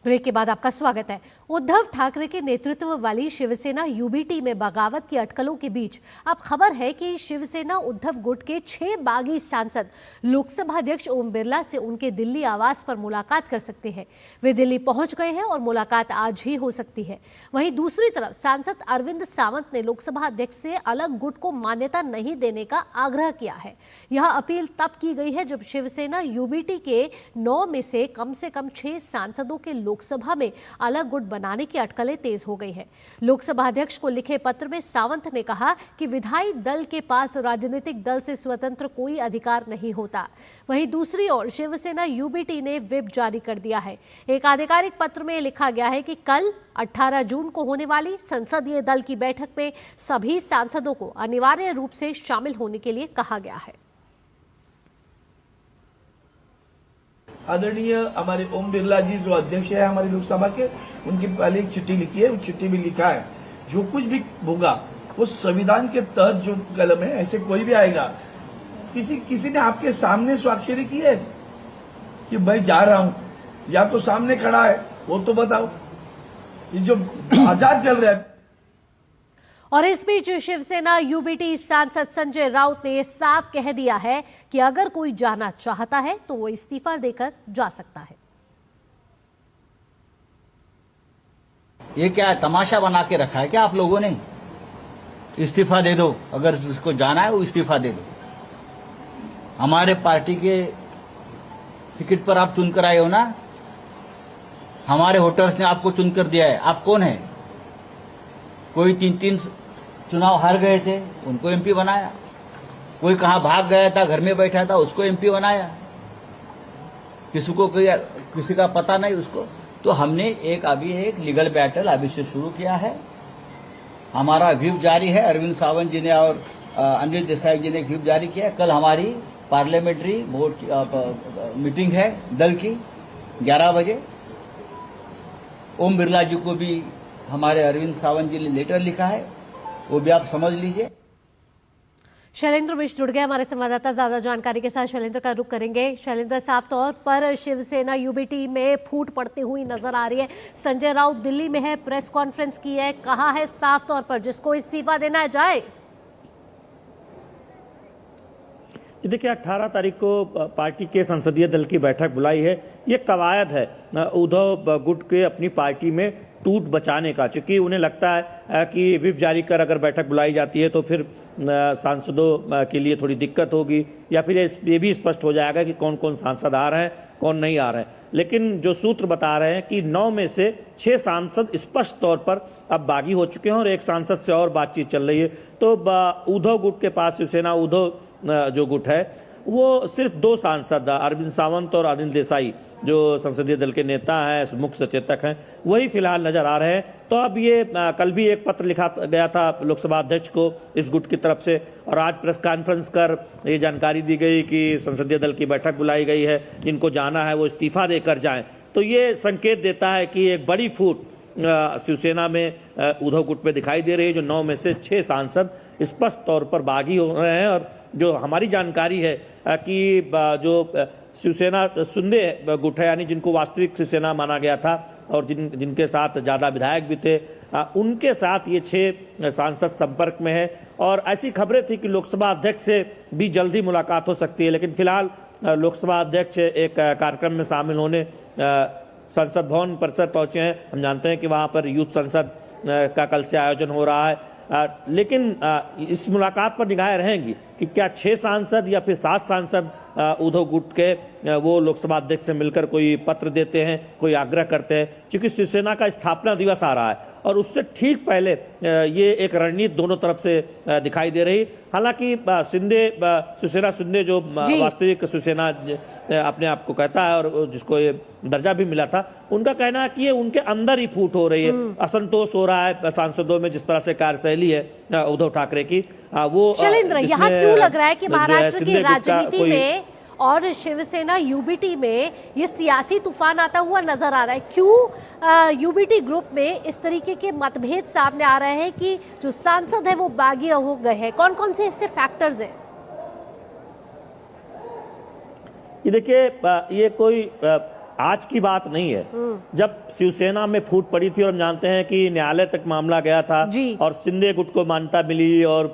ब्रेक के बाद आपका स्वागत है। उद्धव ठाकरे के नेतृत्व वाली शिवसेना यूबीटी में बगावत की अटकलों के बीच अब खबर है कि शिवसेना उद्धव गुट के 6 बागी सांसद लोकसभा अध्यक्ष ओम बिरला से उनके दिल्ली आवास पर मुलाकात कर सकते हैं। वे दिल्ली पहुंच गए हैं और मुलाकात आज ही हो सकती है। वहीं दूसरी तरफ सांसद अरविंद सावंत ने लोकसभा अध्यक्ष से अलग गुट को मान्यता नहीं देने का आग्रह किया है। यह अपील तब की गई है जब शिवसेना यूबीटी के 9 में से कम 6 सांसदों के लोकसभा में अलग गुट बनाने की अटकलें तेज हो गई है। लोकसभा अध्यक्ष को लिखे पत्र में सावंत ने कहा कि विधायी दल के पास राजनीतिक दल से स्वतंत्र कोई अधिकार नहीं होता। वहीं दूसरी ओर शिवसेना यूबीटी ने व्हिप जारी कर दिया है। एक आधिकारिक पत्र में लिखा गया है कि कल 18 जून को होने वाली संसदीय दल की बैठक में सभी सांसदों को अनिवार्य रूप से शामिल होने के लिए कहा गया है। आदरणीय हमारे ओम बिरला जी जो अध्यक्ष है हमारी लोकसभा के, उनकी पहले एक चिट्ठी लिखी है। उस चिट्ठी में लिखा है जो कुछ भी होगा वो संविधान के तहत जो कलम है, ऐसे कोई भी आएगा। किसी ने आपके सामने स्वाक्षरी की है कि मैं जा रहा हूं, या तो सामने खड़ा है वो तो बताओ। ये जो आजाद चल रहा है। और इस बीच शिवसेना यूबीटी सांसद संजय राउत ने साफ कह दिया है कि अगर कोई जाना चाहता है तो वो इस्तीफा देकर जा सकता है। ये क्या तमाशा बना के रखा है क्या आप लोगों ने? इस्तीफा दे दो, अगर जिसको जाना है वो इस्तीफा दे दो। हमारे पार्टी के टिकट पर आप चुनकर आए हो ना, हमारे वोटर्स ने आपको चुनकर दिया है। आप कौन है? कोई 3 चुनाव हार गए थे, उनको एमपी बनाया। कोई कहां भाग गया था, घर में बैठा था, उसको एमपी बनाया। किसी का पता नहीं उसको। तो हमने अभी एक लीगल बैटल अभी से शुरू किया है। हमारा व्हिप जारी है। अरविंद सावंत जी ने और अनिल देसाई जी ने व्हिप जारी किया है। कल हमारी पार्लियामेंट्री बोर्ड मीटिंग है दल की 11 बजे। ओम बिरला जी को भी हमारे अरविंद सावंत जी ने लेटर लिखा है, वो भी आप समझ लीजिए। शैलेंद्र मिश्र जुड़ गए हमारे संवाददाता, ज्यादा जानकारी के साथ शैलेंद्र का रुख करेंगे। शैलेंद्र, साफ तौर पर शिवसेना यूबीटी में फूट पड़ती हुई नजर आ रही है। संजय राउत दिल्ली में है, प्रेस कॉन्फ्रेंस की है, कहा है साफ तौर पर जिसको इस्तीफा देना है जाए। देखिए 18 तारीख को पार्टी के संसदीय दल की बैठक बुलाई है। ये कवायद है उद्धव गुट के अपनी पार्टी में टूट बचाने का, चूंकि उन्हें लगता है कि व्हिप जारी कर अगर बैठक बुलाई जाती है तो फिर सांसदों के लिए थोड़ी दिक्कत होगी, या फिर ये भी स्पष्ट हो जाएगा कि कौन कौन सांसद आ रहे हैं कौन नहीं आ रहे हैं। लेकिन जो सूत्र बता रहे हैं कि 9 में से 6 सांसद स्पष्ट तौर पर अब बागी हो चुके हैं और एक सांसद से और बातचीत चल रही है। तो उद्धव गुट के पास, शिवसेना उद्धव जो गुट है, वो सिर्फ 2 सांसद अरविंद सावंत और अनिल देसाई जो संसदीय दल के नेता हैं, मुख्य सचेतक हैं, वही फिलहाल नजर आ रहे हैं। तो अब ये कल भी एक पत्र लिखा गया था लोकसभा अध्यक्ष को इस गुट की तरफ से, और आज प्रेस कॉन्फ्रेंस कर ये जानकारी दी गई कि संसदीय दल की बैठक बुलाई गई है, जिनको जाना है वो इस्तीफा देकर जाएं। तो ये संकेत देता है कि एक बड़ी फूट शिवसेना में उद्धव गुट में दिखाई दे रही है, जो 9 में से 6 सांसद स्पष्ट तौर पर बागी हो रहे हैं। और जो हमारी जानकारी है कि जो शिवसेना सुंदे गुट है, यानी जिनको वास्तविक शिवसेना माना गया था और जिनके साथ ज़्यादा विधायक भी थे, उनके साथ ये 6 सांसद संपर्क में है। और ऐसी खबरें थी कि लोकसभा अध्यक्ष से भी जल्दी मुलाकात हो सकती है, लेकिन फिलहाल लोकसभा अध्यक्ष एक कार्यक्रम में शामिल होने संसद भवन परिसर पहुंचे हैं। हम जानते हैं कि वहां पर यूथ संसद का कल से आयोजन हो रहा है, लेकिन इस मुलाकात पर निगाहें रहेंगी कि क्या 6 सांसद या फिर 7 सांसद उद्धव गुट के वो लोकसभा अध्यक्ष से मिलकर कोई पत्र देते हैं, कोई आग्रह करते हैं। क्योंकि शिवसेना का स्थापना दिवस आ रहा है और उससे ठीक पहले ये एक रणनीति दोनों तरफ से दिखाई दे रही। हालांकि शिवसेना शिंदे जो वास्तविक शिवसेना अपने आप को कहता है और जिसको ये दर्जा भी मिला था, उनका कहना है कि ये उनके अंदर ही फूट हो रही है, असंतोष हो रहा है सांसदों में जिस तरह से कार्यशैली है उद्धव ठाकरे की। वो शैलेंद्र, यहाँ क्यों लग रहा है कि महाराष्ट्र की राजनीति में और शिवसेना यूबीटी में ये सियासी तूफान आता हुआ नजर आ रहा है? क्यों यूबीटी ग्रुप में इस तरीके के मतभेद सामने आ रहे हैं कि जो सांसद है वो बागी हो गए हैं? कौन कौन से इससे फैक्टर्स हैं? ये देखिए, ये कोई आज की बात नहीं है। जब शिवसेना में फूट पड़ी थी और हम जानते हैं कि न्यायालय तक मामला गया था और शिंदे गुट को मान्यता मिली और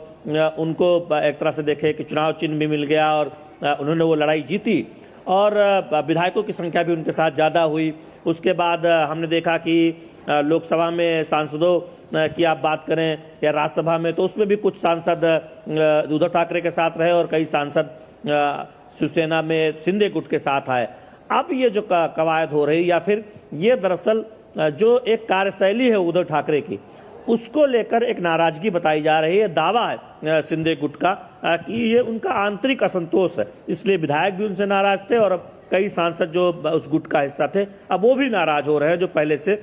उनको एक तरह से देखे कि चुनाव चिन्ह भी मिल गया और उन्होंने वो लड़ाई जीती और विधायकों की संख्या भी उनके साथ ज़्यादा हुई। उसके बाद हमने देखा कि लोकसभा में सांसदों की आप बात करें या राज्यसभा में, तो उसमें भी कुछ सांसद उद्धव ठाकरे के साथ रहे और कई सांसद शिवसेना में शिंदे गुट के साथ आए। अब ये जो कवायद हो रही या फिर ये दरअसल जो एक कार्यशैली है उद्धव ठाकरे की, उसको लेकर एक नाराजगी बताई जा रही है। दावा है शिंदे गुट का कि ये उनका आंतरिक असंतोष है, इसलिए विधायक भी उनसे नाराज थे और अब कई सांसद जो उस गुट का हिस्सा थे अब वो भी नाराज हो रहे हैं जो पहले से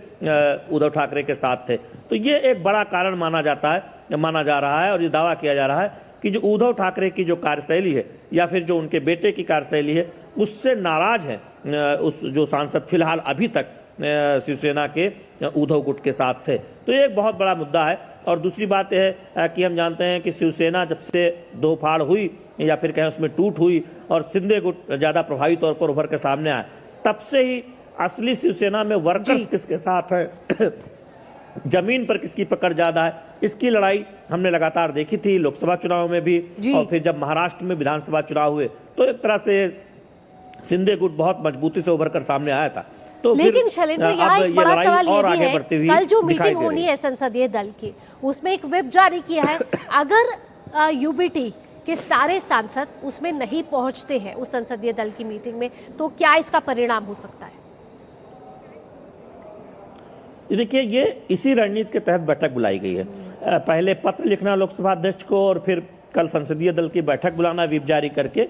उद्धव ठाकरे के साथ थे। तो ये एक बड़ा कारण माना जा रहा है और ये दावा किया जा रहा है कि जो उद्धव ठाकरे की जो कार्यशैली है या फिर जो उनके बेटे की कार्यशैली है उससे नाराज हैं उस जो सांसद फिलहाल अभी तक शिवसेना के उद्धव गुट के साथ थे। तो ये एक बहुत बड़ा मुद्दा है। और दूसरी बात यह है कि हम जानते हैं कि शिवसेना जब से दो फाड़ हुई या फिर कहें उसमें टूट हुई और शिंदे गुट ज़्यादा प्रभावी तौर पर उभर के सामने आए, तब से ही असली शिवसेना में वर्कर्स किसके साथ है, जमीन पर किसकी पकड़ ज्यादा है, इसकी लड़ाई हमने लगातार देखी थी लोकसभा चुनाव में भी और फिर जब महाराष्ट्र में विधानसभा चुनाव हुए तो एक तरह से शिंदे गुट बहुत मजबूती से उभर कर सामने आया था। तो लेकिन शैलेंद्र, यहाँ एक बड़ा सवाल ये भी है, कल जो मीटिंग होनी है संसदीय दल की उसमें एक व्हिप जारी किया है, अगर यूबीटी के सारे सांसद उसमें नहीं पहुंचते हैं उस संसदीय दल की मीटिंग में, तो क्या इसका परिणाम हो सकता है? देखिए, ये इसी रणनीति के तहत बैठक बुलाई गई है। पहले पत्र लिखना लोकसभा अध्यक्ष को और फिर कल संसदीय दल की बैठक बुलाना व्हिप जारी करके,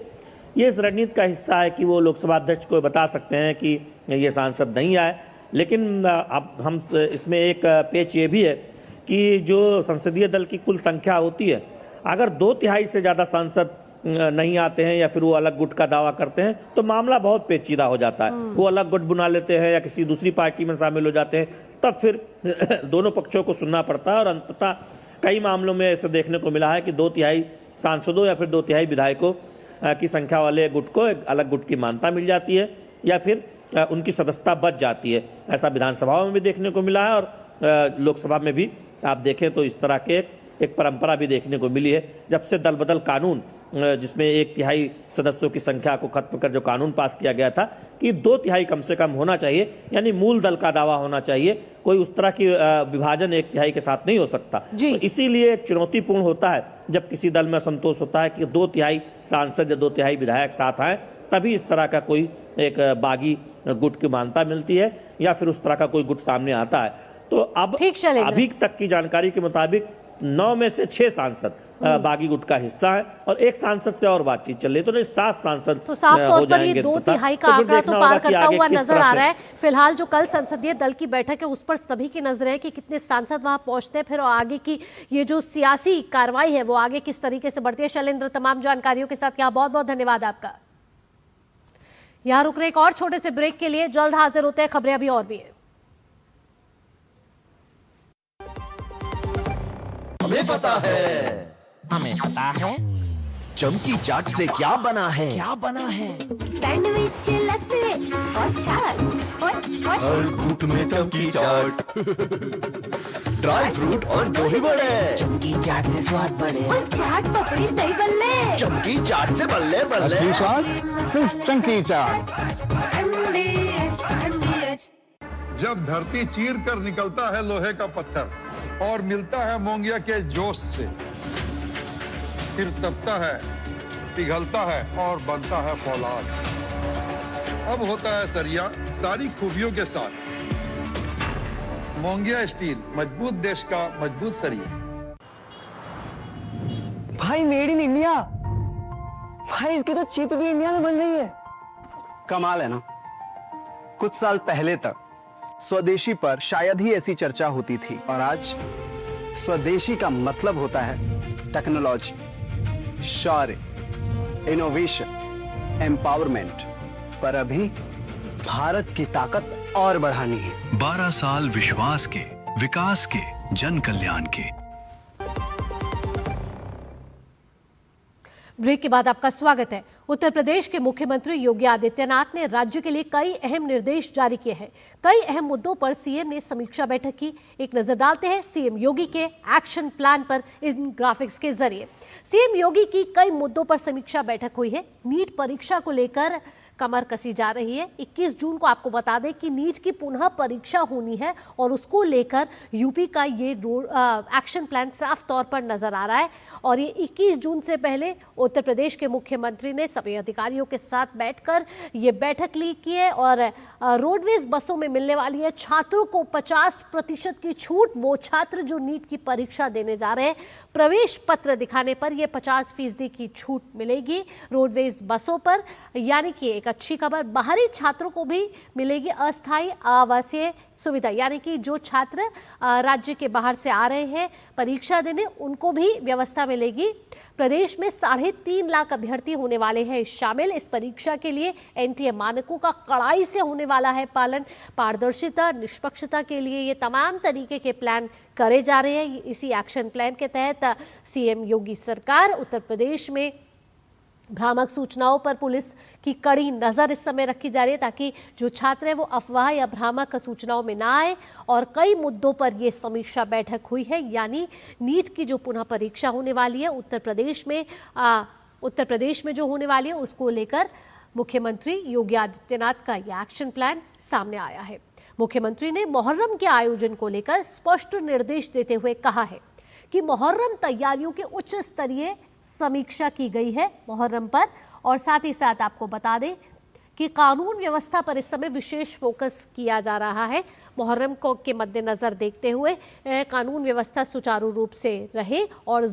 ये इस रणनीति का हिस्सा है कि वो लोकसभा अध्यक्ष को बता सकते हैं कि ये सांसद नहीं आए। लेकिन अब हम इसमें एक पेच ये भी है कि जो संसदीय दल की कुल संख्या होती है, अगर 2/3 से ज़्यादा सांसद नहीं आते हैं या फिर वो अलग गुट का दावा करते हैं तो मामला बहुत पेचीदा हो जाता है। वो अलग गुट बना लेते हैं या किसी दूसरी पार्टी में शामिल हो जाते हैं, तब फिर दोनों पक्षों को सुनना पड़ता है और अंततः कई मामलों में ऐसे देखने को मिला है कि 2/3 सांसदों या फिर 2/3 विधायकों की संख्या वाले गुट को एक अलग गुट की मान्यता मिल जाती है या फिर उनकी सदस्यता बच जाती है। ऐसा विधानसभा में भी देखने को मिला है और लोकसभा में भी आप देखें तो इस तरह के एक परंपरा भी देखने को मिली है। जब से दल बदल कानून, जिसमें 1/3 सदस्यों की संख्या को खत्म कर जो कानून पास किया गया था कि 2/3 कम से कम होना चाहिए, यानी मूल दल का दावा होना चाहिए, कोई उस तरह की विभाजन 1/3 के साथ नहीं हो सकता। तो इसीलिए एक चुनौतीपूर्ण होता है जब किसी दल में असंतोष होता है कि 2/3 सांसद या 2/3 विधायक साथ आए, तभी इस तरह का कोई एक बागी गुट की मान्यता मिलती है या फिर उस तरह का कोई गुट सामने आता है। तो अब अभी तक की जानकारी के मुताबिक 9 में से 6 सांसद बागी गुट का हिस्सा है और 1 सांसद से और बातचीत चल रही है, तो 7 सांसद तो साफ तौर पर ये 2/3 का आंकड़ा तो पार करता हुआ नजर आ रहा है। फिलहाल जो कल संसदीय दल की बैठक है उस पर सभी की नजर है कि कितने सांसद वहां पहुंचते हैं, फिर आगे की ये जो सियासी कार्रवाई है वो आगे किस तरीके से बढ़ती है। शैलेंद्र, तमाम जानकारियों के साथ यहाँ बहुत बहुत धन्यवाद आपका। यहाँ रुक रहे एक और छोटे से ब्रेक के लिए, जल्द हाजिर होते हैं, खबरें अभी और भी है। हमें पता है, हमें पता है चमकी चाट से क्या बना है, क्या बना है। सैंडविच, लस्सी और छाछ और हर घूंट में चमकी चाट, ड्राई फ्रूट और दही बड़े, चमकी चाट से स्वाद बढ़े, और चाट पपड़ी दही बल्ले, चमकी चाट से बल्ले बल्ले, असली स्वाद सिर्फ चमकी चाट। जब धरती चीर कर निकलता है लोहे का पत्थर और मिलता है मोंगिया के जोश से, फिर तपता है, पिघलता है और बनता है फौलाद। अब होता है सरिया सारी खूबियों के साथ। मोंगिया स्टील, मजबूत देश का मजबूत सरिया। भाई मेड इन इंडिया, भाई इसकी तो चिप भी इंडिया में बन रही है। कमाल है ना। कुछ साल पहले तक स्वदेशी पर शायद ही ऐसी चर्चा होती थी और आज स्वदेशी का मतलब होता है टेक्नोलॉजी, शौर्य, इनोवेशन, एम्पावरमेंट। पर अभी भारत की ताकत और बढ़ानी है। 12 साल विश्वास के, विकास के, जन कल्याण के। ब्रेक के बाद आपका स्वागत है। उत्तर प्रदेश के मुख्यमंत्री योगी आदित्यनाथ ने राज्य के लिए कई अहम निर्देश जारी किए हैं। कई अहम मुद्दों पर सीएम ने समीक्षा बैठक की। एक नजर डालते हैं सीएम योगी के एक्शन प्लान पर इन ग्राफिक्स के जरिए। सीएम योगी की कई मुद्दों पर समीक्षा बैठक हुई है। नीट परीक्षा को लेकर कमर कसी जा रही है। 21 जून को आपको बता दें कि नीट की पुनः परीक्षा होनी है और उसको लेकर यूपी का ये एक्शन प्लान साफ तौर पर नजर आ रहा है। और ये 21 जून से पहले उत्तर प्रदेश के मुख्यमंत्री ने सभी अधिकारियों के साथ बैठकर ये बैठक ली की है और रोडवेज बसों में मिलने वाली है छात्रों को 50% की छूट। वो छात्र जो नीट की परीक्षा देने जा रहे हैं, प्रवेश पत्र दिखाने पर ये 50% की छूट मिलेगी रोडवेज बसों पर। यानी कि एक अच्छी खबर, बाहरी छात्रों को भी मिलेगी अस्थायी आवासीय सुविधा। यानी कि जो छात्र राज्य के बाहर से आ रहे हैं परीक्षा देने, उनको भी व्यवस्था मिलेगी। प्रदेश में 3.5 लाख अभ्यर्थी होने वाले हैं शामिल। इस परीक्षा के लिए एनटीए मानकों का कड़ाई से होने वाला है पालन। पारदर्शिता, निष्पक्षता के लिए ये तमाम तरीके के प्लान करे जा रहे हैं। इसी एक्शन प्लान के तहत सीएम योगी सरकार उत्तर प्रदेश में भ्रामक सूचनाओं पर पुलिस की कड़ी नजर इस समय रखी जा रही है ताकि जो छात्र हैं वो अफवाह या भ्रामक सूचनाओं में ना आए। और कई मुद्दों पर ये समीक्षा बैठक हुई है। यानी नीट की जो पुनः परीक्षा होने वाली है उत्तर प्रदेश में जो होने वाली है उसको लेकर मुख्यमंत्री योगी आदित्यनाथ का ये एक्शन प्लान सामने आया है। मुख्यमंत्री ने मुहर्रम के आयोजन को लेकर स्पष्ट निर्देश देते हुए कहा है कि मुहर्रम तैयारियों के उच्च स्तरीय समीक्षा की गई है मुहर्रम पर। और साथ ही साथ आपको बता दें कि कानून व्यवस्था पर इस समय विशेष फोकस किया जा रहा है। मुहर्रम को के मद्देनजर देखते हुए कानून व्यवस्था सुचारू रूप से रहे और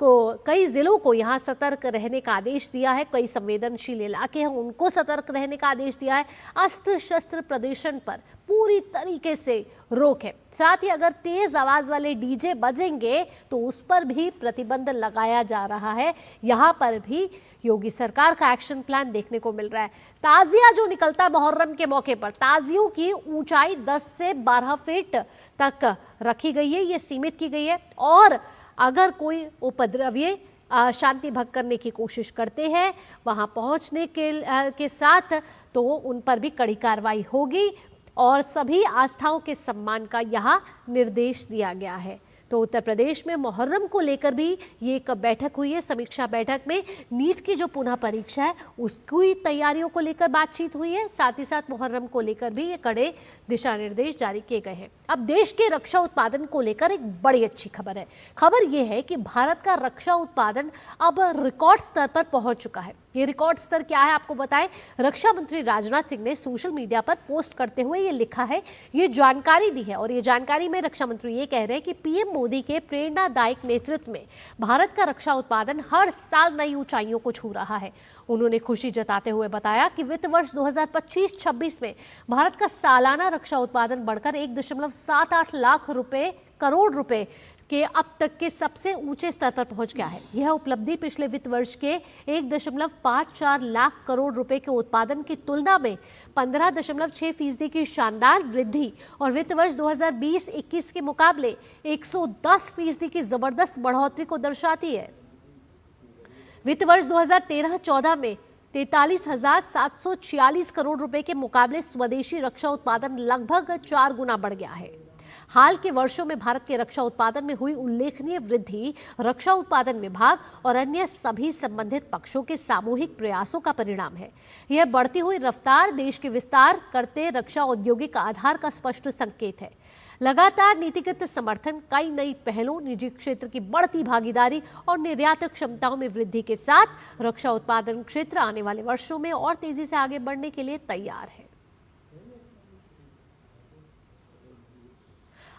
कई जिलों को यहाँ सतर्क रहने का आदेश दिया है। कई संवेदनशील इलाके हैं उनको सतर्क रहने का आदेश दिया है। अस्त्र शस्त्र प्रदर्शन पर पूरी तरीके से रोक है। साथ ही अगर तेज आवाज वाले डीजे बजेंगे तो उस पर भी प्रतिबंध लगाया जा रहा है। यहाँ पर भी योगी सरकार का एक्शन प्लान देखने को मिल रहा है। ताजिया जो निकलता मुहर्रम के मौके पर, ताजियों की ऊंचाई 10 से 12 फीट तक रखी गई है, ये सीमित की गई है। और अगर कोई उपद्रवी शांति भंग करने की कोशिश करते हैं वहां पहुंचने के साथ तो उन पर भी कड़ी कार्रवाई होगी और सभी आस्थाओं के सम्मान का यहाँ निर्देश दिया गया है। तो उत्तर प्रदेश में मुहर्रम को लेकर भी ये एक बैठक हुई है। समीक्षा बैठक में नीट की जो पुनः परीक्षा है उसकी तैयारियों को लेकर बातचीत हुई है। साथ ही साथ मुहर्रम को लेकर भी ये कड़े दिशा निर्देश जारी किए गए हैं। अब देश के रक्षा उत्पादन को लेकर एक बड़ी अच्छी खबर है। खबर ये है कि भारत का रक्षा उत्पादन अब रिकॉर्ड स्तर पर पहुंच चुका है। ये रिकॉर्ड स्तर क्या है आपको बताएं। रक्षा मंत्री राजनाथ सिंह ने सोशल मीडिया पर पोस्ट करते हुए ये लिखा है, ये जानकारी दी है। और ये जानकारी में रक्षा मंत्री ये कह रहे हैं कि पीएम मोदी के प्रेरणादायक नेतृत्व में भारत का रक्षा उत्पादन हर साल नई ऊंचाइयों को छू रहा है। उन्होंने खुशी जताते हुए बताया कि वित्त वर्ष 2025-26 में भारत का सालाना रक्षा उत्पादन बढ़कर 1.78 लाख करोड़ रुपए के अब तक के सबसे ऊंचे स्तर पर पहुंच गया है। यह उपलब्धि पिछले वित्त वर्ष के 1.54 लाख करोड़ रुपए के उत्पादन की तुलना में 15.6% की शानदार वृद्धि और वित्त वर्ष 2020-21 के मुकाबले 110% की जबरदस्त बढ़ोतरी को दर्शाती है। वित्त वर्ष 2013-14 में 43,746 करोड़ रुपए के मुकाबले स्वदेशी रक्षा उत्पादन लगभग 4 गुना बढ़ गया है। हाल के वर्षों में भारत के रक्षा उत्पादन में हुई उल्लेखनीय वृद्धि रक्षा उत्पादन विभाग और अन्य सभी संबंधित पक्षों के सामूहिक प्रयासों का परिणाम है। यह बढ़ती हुई रफ्तार देश के विस्तार करते रक्षा औद्योगिक आधार का स्पष्ट संकेत है। लगातार नीतिगत समर्थन, कई नई पहलों, निजी क्षेत्र की बढ़ती भागीदारी और निर्यात क्षमताओं में वृद्धि के साथ रक्षा उत्पादन क्षेत्र आने वाले वर्षों में और तेजी से आगे बढ़ने के लिए तैयार है।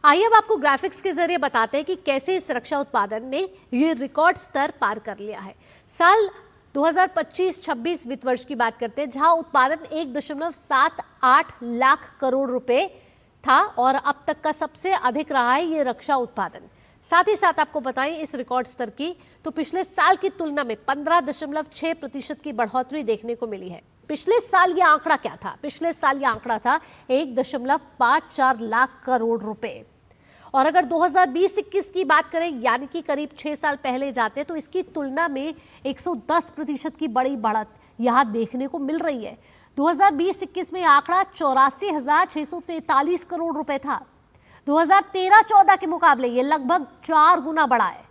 आइए अब आपको ग्राफिक्स के जरिए बताते हैं कि कैसे इस रक्षा उत्पादन ने ये रिकॉर्ड स्तर पार कर लिया है। साल 2025-26 वित्त वर्ष की बात करते हैं, जहां उत्पादन 1.78 लाख करोड़ रुपए था और अब तक का सबसे अधिक रहा है ये रक्षा उत्पादन। साथ ही साथ आपको बताएं इस रिकॉर्ड स्तर की तो पिछले साल की तुलना में 15.6% की बढ़ोतरी देखने को मिली है। पिछले साल ये आंकड़ा क्या था? पिछले साल ये आंकड़ा था 1.54 लाख करोड़ रुपए। और अगर 2020-21 की बात करें यानी कि करीब 6 साल पहले जाते तो इसकी तुलना में 110% की बड़ी बढ़त यहां देखने को मिल रही है। 2020-21 में आंकड़ा 84,643 करोड़ रुपए था। 2013-14 के मुकाबले ये लगभग 4 गुना बढ़ा है।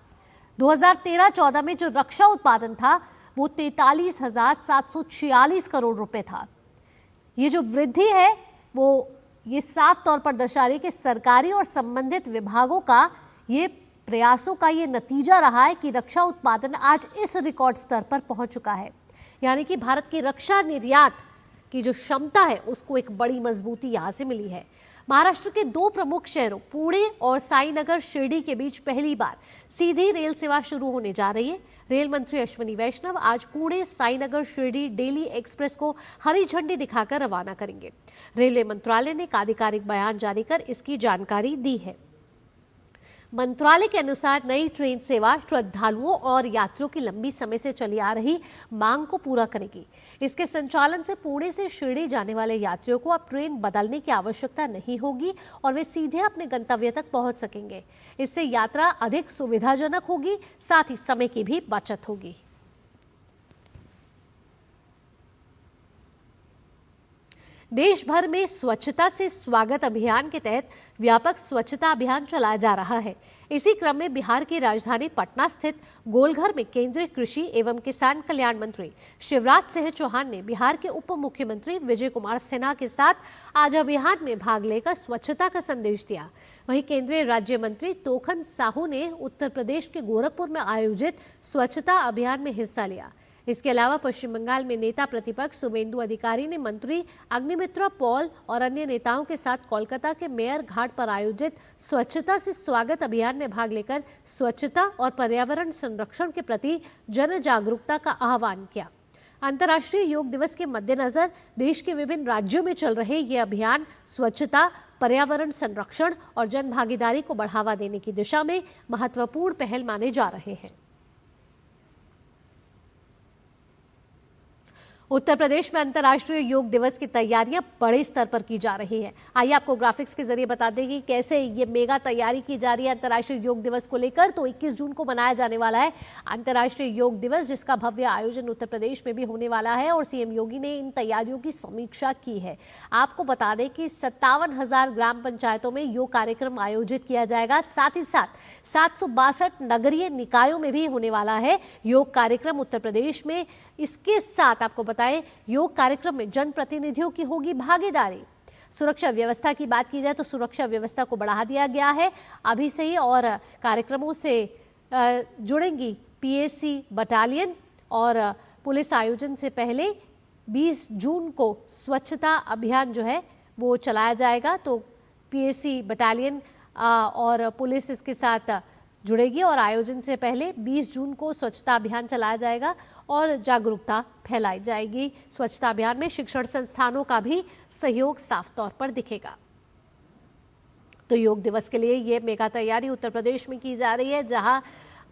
2013-14 में जो रक्षा उत्पादन था वो 43,746 करोड़ रुपए था। ये जो वृद्धि है वो ये साफ तौर पर दर्शा रही है कि सरकारी और संबंधित विभागों का ये प्रयासों का ये नतीजा रहा है कि रक्षा उत्पादन आज इस रिकॉर्ड स्तर पर पहुंच चुका है। यानी कि भारत की रक्षा निर्यात की जो क्षमता है उसको एक बड़ी मजबूती यहां से मिली है। महाराष्ट्र के 2 प्रमुख शहरों पुणे और साईनगर शिरडी के बीच पहली बार सीधी रेल सेवा शुरू होने जा रही है। रेल मंत्री अश्विनी वैष्णव आज पुणे साईनगर शिरडी डेली एक्सप्रेस को हरी झंडी दिखाकर रवाना करेंगे। रेलवे मंत्रालय ने एक आधिकारिक बयान जारी कर इसकी जानकारी दी है। मंत्रालय के अनुसार नई ट्रेन सेवा श्रद्धालुओं और यात्रियों की लंबी समय से चली आ रही मांग को पूरा करेगी। इसके संचालन से पुणे से शिरडी जाने वाले यात्रियों को अब ट्रेन बदलने की आवश्यकता नहीं होगी और वे सीधे अपने गंतव्य तक पहुंच सकेंगे। इससे यात्रा अधिक सुविधाजनक होगी, साथ ही समय की भी बचत होगी। देश भर में स्वच्छता से स्वागत अभियान के तहत व्यापक स्वच्छता अभियान चलाया जा रहा है। इसी क्रम में बिहार की राजधानी पटना स्थित गोलघर में केंद्रीय कृषि एवं किसान कल्याण मंत्री शिवराज सिंह चौहान ने बिहार के उप मुख्यमंत्री विजय कुमार सिन्हा के साथ आज अभियान में भाग लेकर स्वच्छता का संदेश दिया। वहीं केंद्रीय राज्य मंत्री तोखन साहू ने उत्तर प्रदेश के गोरखपुर में आयोजित स्वच्छता अभियान में हिस्सा लिया। इसके अलावा पश्चिम बंगाल में नेता प्रतिपक्ष शुभेंदु अधिकारी ने मंत्री अग्निमित्रा पॉल और अन्य नेताओं के साथ कोलकाता के मेयर घाट पर आयोजित स्वच्छता से स्वागत अभियान में भाग लेकर स्वच्छता और पर्यावरण संरक्षण के प्रति जन जागरूकता का आह्वान किया। अंतर्राष्ट्रीय योग दिवस के मद्देनजर देश के विभिन्न राज्यों में चल रहे ये अभियान स्वच्छता, पर्यावरण संरक्षण और जन भागीदारी को बढ़ावा देने की दिशा में महत्वपूर्ण पहल माने जा रहे हैं। उत्तर प्रदेश में अंतर्राष्ट्रीय योग दिवस की तैयारियां बड़े स्तर पर की जा रही है। आइए आपको ग्राफिक्स के जरिए बता दें कि कैसे ये मेगा तैयारी की जा रही है अंतर्राष्ट्रीय योग दिवस को लेकर। तो 21 जून को मनाया जाने वाला है अंतर्राष्ट्रीय योग दिवस, जिसका भव्य आयोजन उत्तर प्रदेश में भी होने वाला है और सीएम योगी ने इन तैयारियों की समीक्षा की है। आपको बता दें कि 57,000 ग्राम पंचायतों में योग कार्यक्रम आयोजित किया जाएगा। साथ ही साथ 762 नगरीय निकायों में भी होने वाला है योग कार्यक्रम उत्तर प्रदेश में। इसके साथ आपको बताएं, योग कार्यक्रम में जनप्रतिनिधियों की होगी भागीदारी। सुरक्षा व्यवस्था की बात की जाए तो सुरक्षा व्यवस्था को बढ़ा दिया गया है अभी से ही, और कार्यक्रमों से जुड़ेंगी पीएसी बटालियन और पुलिस। आयोजन से पहले 20 जून को स्वच्छता अभियान जो है वो चलाया जाएगा। तो पीएसी बटालियन और पुलिस इसके साथ जुड़ेगी और आयोजन से पहले 20 जून को स्वच्छता अभियान चलाया जाएगा और जागरूकता फैलाई जाएगी। स्वच्छता अभियान में शिक्षण संस्थानों का भी सहयोग साफ तौर पर दिखेगा। तो योग दिवस के लिए ये मेगा तैयारी उत्तर प्रदेश में की जा रही है, जहां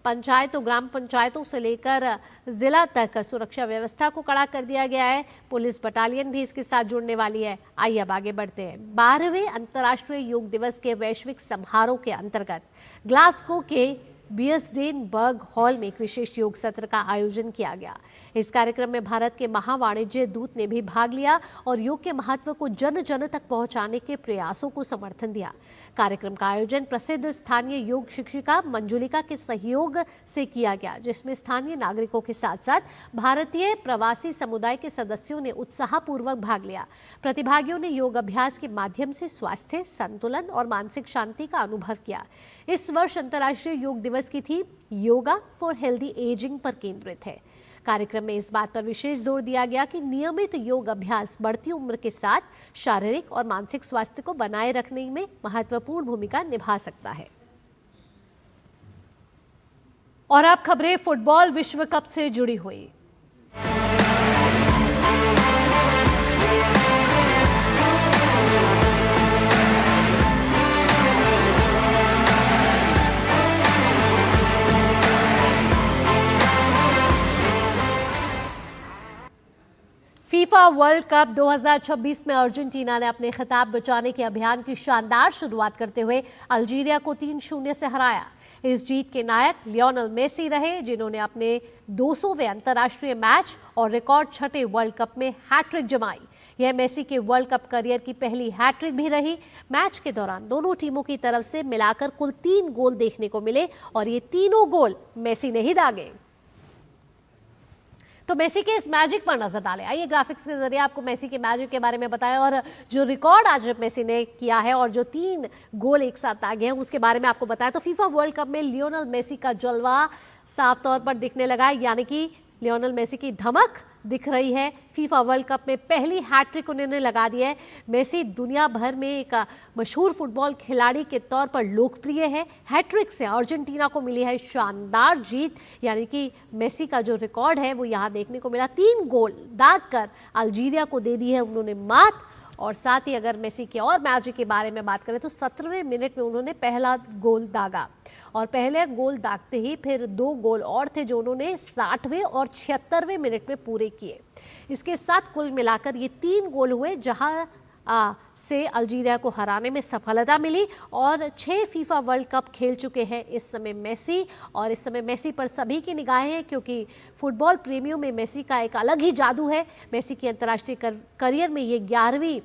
पंचायतों, ग्राम पंचायतों से लेकर जिला तक सुरक्षा व्यवस्था को कड़ा कर दिया गया है। पुलिस बटालियन भी इसके साथ जुड़ने वाली है। आइए अब आगे बढ़ते हैं। 12वें अंतर्राष्ट्रीय योग दिवस के वैश्विक समारोह के अंतर्गत ग्लासगो के बियर्सडेनबर्ग हॉल में एक विशेष योग सत्र का आयोजन किया गया। इस कार्यक्रम में भारत के महावाणिज्य दूत ने भी भाग लिया और योग के महत्व को जन जन तक पहुंचाने के प्रयासों को समर्थन दिया। कार्यक्रम का आयोजन प्रसिद्ध स्थानीय योग शिक्षिका मंजुलिका के सहयोग से किया गया, जिसमें स्थानीय नागरिकों के साथ साथ भारतीय प्रवासी समुदाय के सदस्यों ने उत्साहपूर्वक भाग लिया। प्रतिभागियों ने योग अभ्यास के माध्यम से स्वास्थ्य, संतुलन और मानसिक शांति का अनुभव किया। इस वर्ष अंतर्राष्ट्रीय योग दिवस की theme yoga for healthy ageing पर केंद्रित है। कार्यक्रम में इस बात पर विशेष जोर दिया गया कि नियमित योग अभ्यास बढ़ती उम्र के साथ शारीरिक और मानसिक स्वास्थ्य को बनाए रखने में महत्वपूर्ण भूमिका निभा सकता है। और अब खबरें फुटबॉल विश्व कप से जुड़ी हुई। फीफा वर्ल्ड कप 2026 में अर्जेंटीना ने अपने खिताब बचाने के अभियान की शानदार शुरुआत करते हुए अल्जीरिया को 3-0 से हराया। इस जीत के नायक लियोनेल मेसी रहे, जिन्होंने अपने 200वें अंतर्राष्ट्रीय मैच और रिकॉर्ड 6ठे वर्ल्ड कप में हैट्रिक जमाई। यह मेसी के वर्ल्ड कप करियर की पहली हैट्रिक भी रही। मैच के दौरान दोनों टीमों की तरफ से मिलाकर कुल 3 गोल देखने को मिले और ये तीनों गोल मेसी ने ही दागे। तो मेसी के इस मैजिक पर नजर डालें। आइए ग्राफिक्स के जरिए आपको मेसी के मैजिक के बारे में बताएं और जो रिकॉर्ड आज मेसी ने किया है और जो 3 गोल एक साथ दागे हैं उसके बारे में आपको बताएं। तो फीफा वर्ल्ड कप में लियोनेल मेसी का जलवा साफ तौर पर दिखने लगा है, यानी कि लियोनेल मेसी की धमक दिख रही है। फीफा वर्ल्ड कप में पहली हैट्रिक उन्होंने लगा दी है। मेसी दुनिया भर में एक मशहूर फुटबॉल खिलाड़ी के तौर पर लोकप्रिय है। हैट्रिक से अर्जेंटीना को मिली है शानदार जीत, यानी कि मेसी का जो रिकॉर्ड है वो यहाँ देखने को मिला। 3 गोल दाग कर अल्जीरिया को दे दी है उन्होंने मात। और साथ ही अगर मेसी के और मैजिक के बारे में बात करें तो 17वें मिनट में उन्होंने पहला गोल दागा और पहले गोल दागते ही फिर 2 गोल और थे जो उन्होंने 60वें और 76वें मिनट में पूरे किए। इसके साथ कुल मिलाकर ये 3 गोल हुए, जहां से अल्जीरिया को हराने में सफलता मिली और 6 फीफा वर्ल्ड कप खेल चुके हैं इस समय मेसी। और इस समय मेसी पर सभी की निगाहें हैं, क्योंकि फुटबॉल प्रेमियों में मेसी का एक अलग ही जादू है। मेसी की अंतर्राष्ट्रीय करियर में ये 11वीं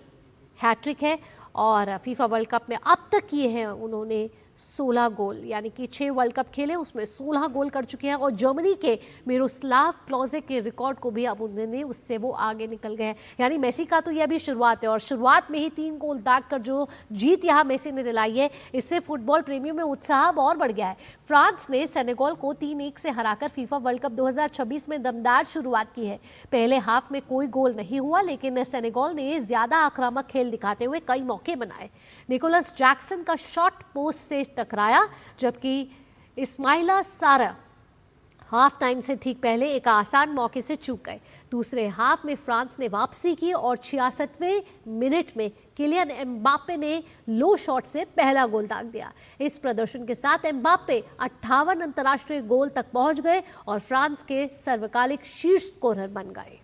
हैट्रिक है और फीफा वर्ल्ड कप में अब तक किए हैं उन्होंने 16 गोल, यानी कि 6 वर्ल्ड कप खेले उसमें 16 गोल कर चुके हैं और जर्मनी के मिरोस्लाव क्लोजे के रिकॉर्ड को भी अब उन्होंने उससे वो आगे निकल गए हैं। यानी मेसी का तो यह भी शुरुआत है और शुरुआत में ही 3 गोल दाग कर जो जीत यहाँ मेसी ने दिलाई है, इससे फुटबॉल प्रेमियों में उत्साह और बढ़ गया है। फ्रांस ने सेनेगल को 3-1 से हराकर फीफा वर्ल्ड कप 2026 में दमदार शुरुआत की है। पहले हाफ में कोई गोल नहीं हुआ, लेकिन सेनेगल ने ज्यादा आक्रामक खेल दिखाते हुए कई मौके बनाए। निकोलस जैक्सन का शॉट पोस्ट से टकराया, जबकि इस्माइला सारा हाफ टाइम से ठीक पहले एक आसान मौके से चूक गए। दूसरे हाफ में फ्रांस ने वापसी की और 66वें मिनट में किलियन एम्बाप्पे ने लो शॉट से पहला गोल दाग दिया। इस प्रदर्शन के साथ एम्बाप्पे 58 अंतर्राष्ट्रीय गोल तक पहुंच गए और फ्रांस के सर्वकालिक शीर्ष स्कोरर बन गए।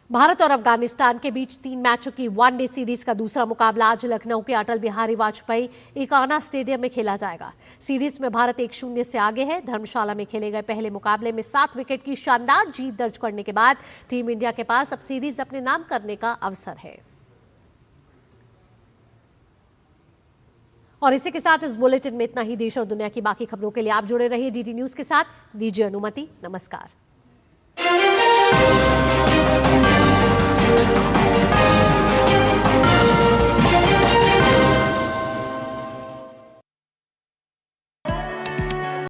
भारत और अफगानिस्तान के बीच 3 मैचों की वनडे सीरीज का दूसरा मुकाबला आज लखनऊ के अटल बिहारी वाजपेयी एकाना स्टेडियम में खेला जाएगा। सीरीज में भारत 1-0 से आगे है। धर्मशाला में खेले गए पहले मुकाबले में 7 विकेट की शानदार जीत दर्ज करने के बाद टीम इंडिया के पास अब सीरीज अपने नाम करने का अवसर है। और इसी के साथ इस बुलेटिन में इतना ही। देश और दुनिया की बाकी खबरों के लिए आप जुड़े रहिए डीडी न्यूज के साथ। दीजिए अनुमति। नमस्कार।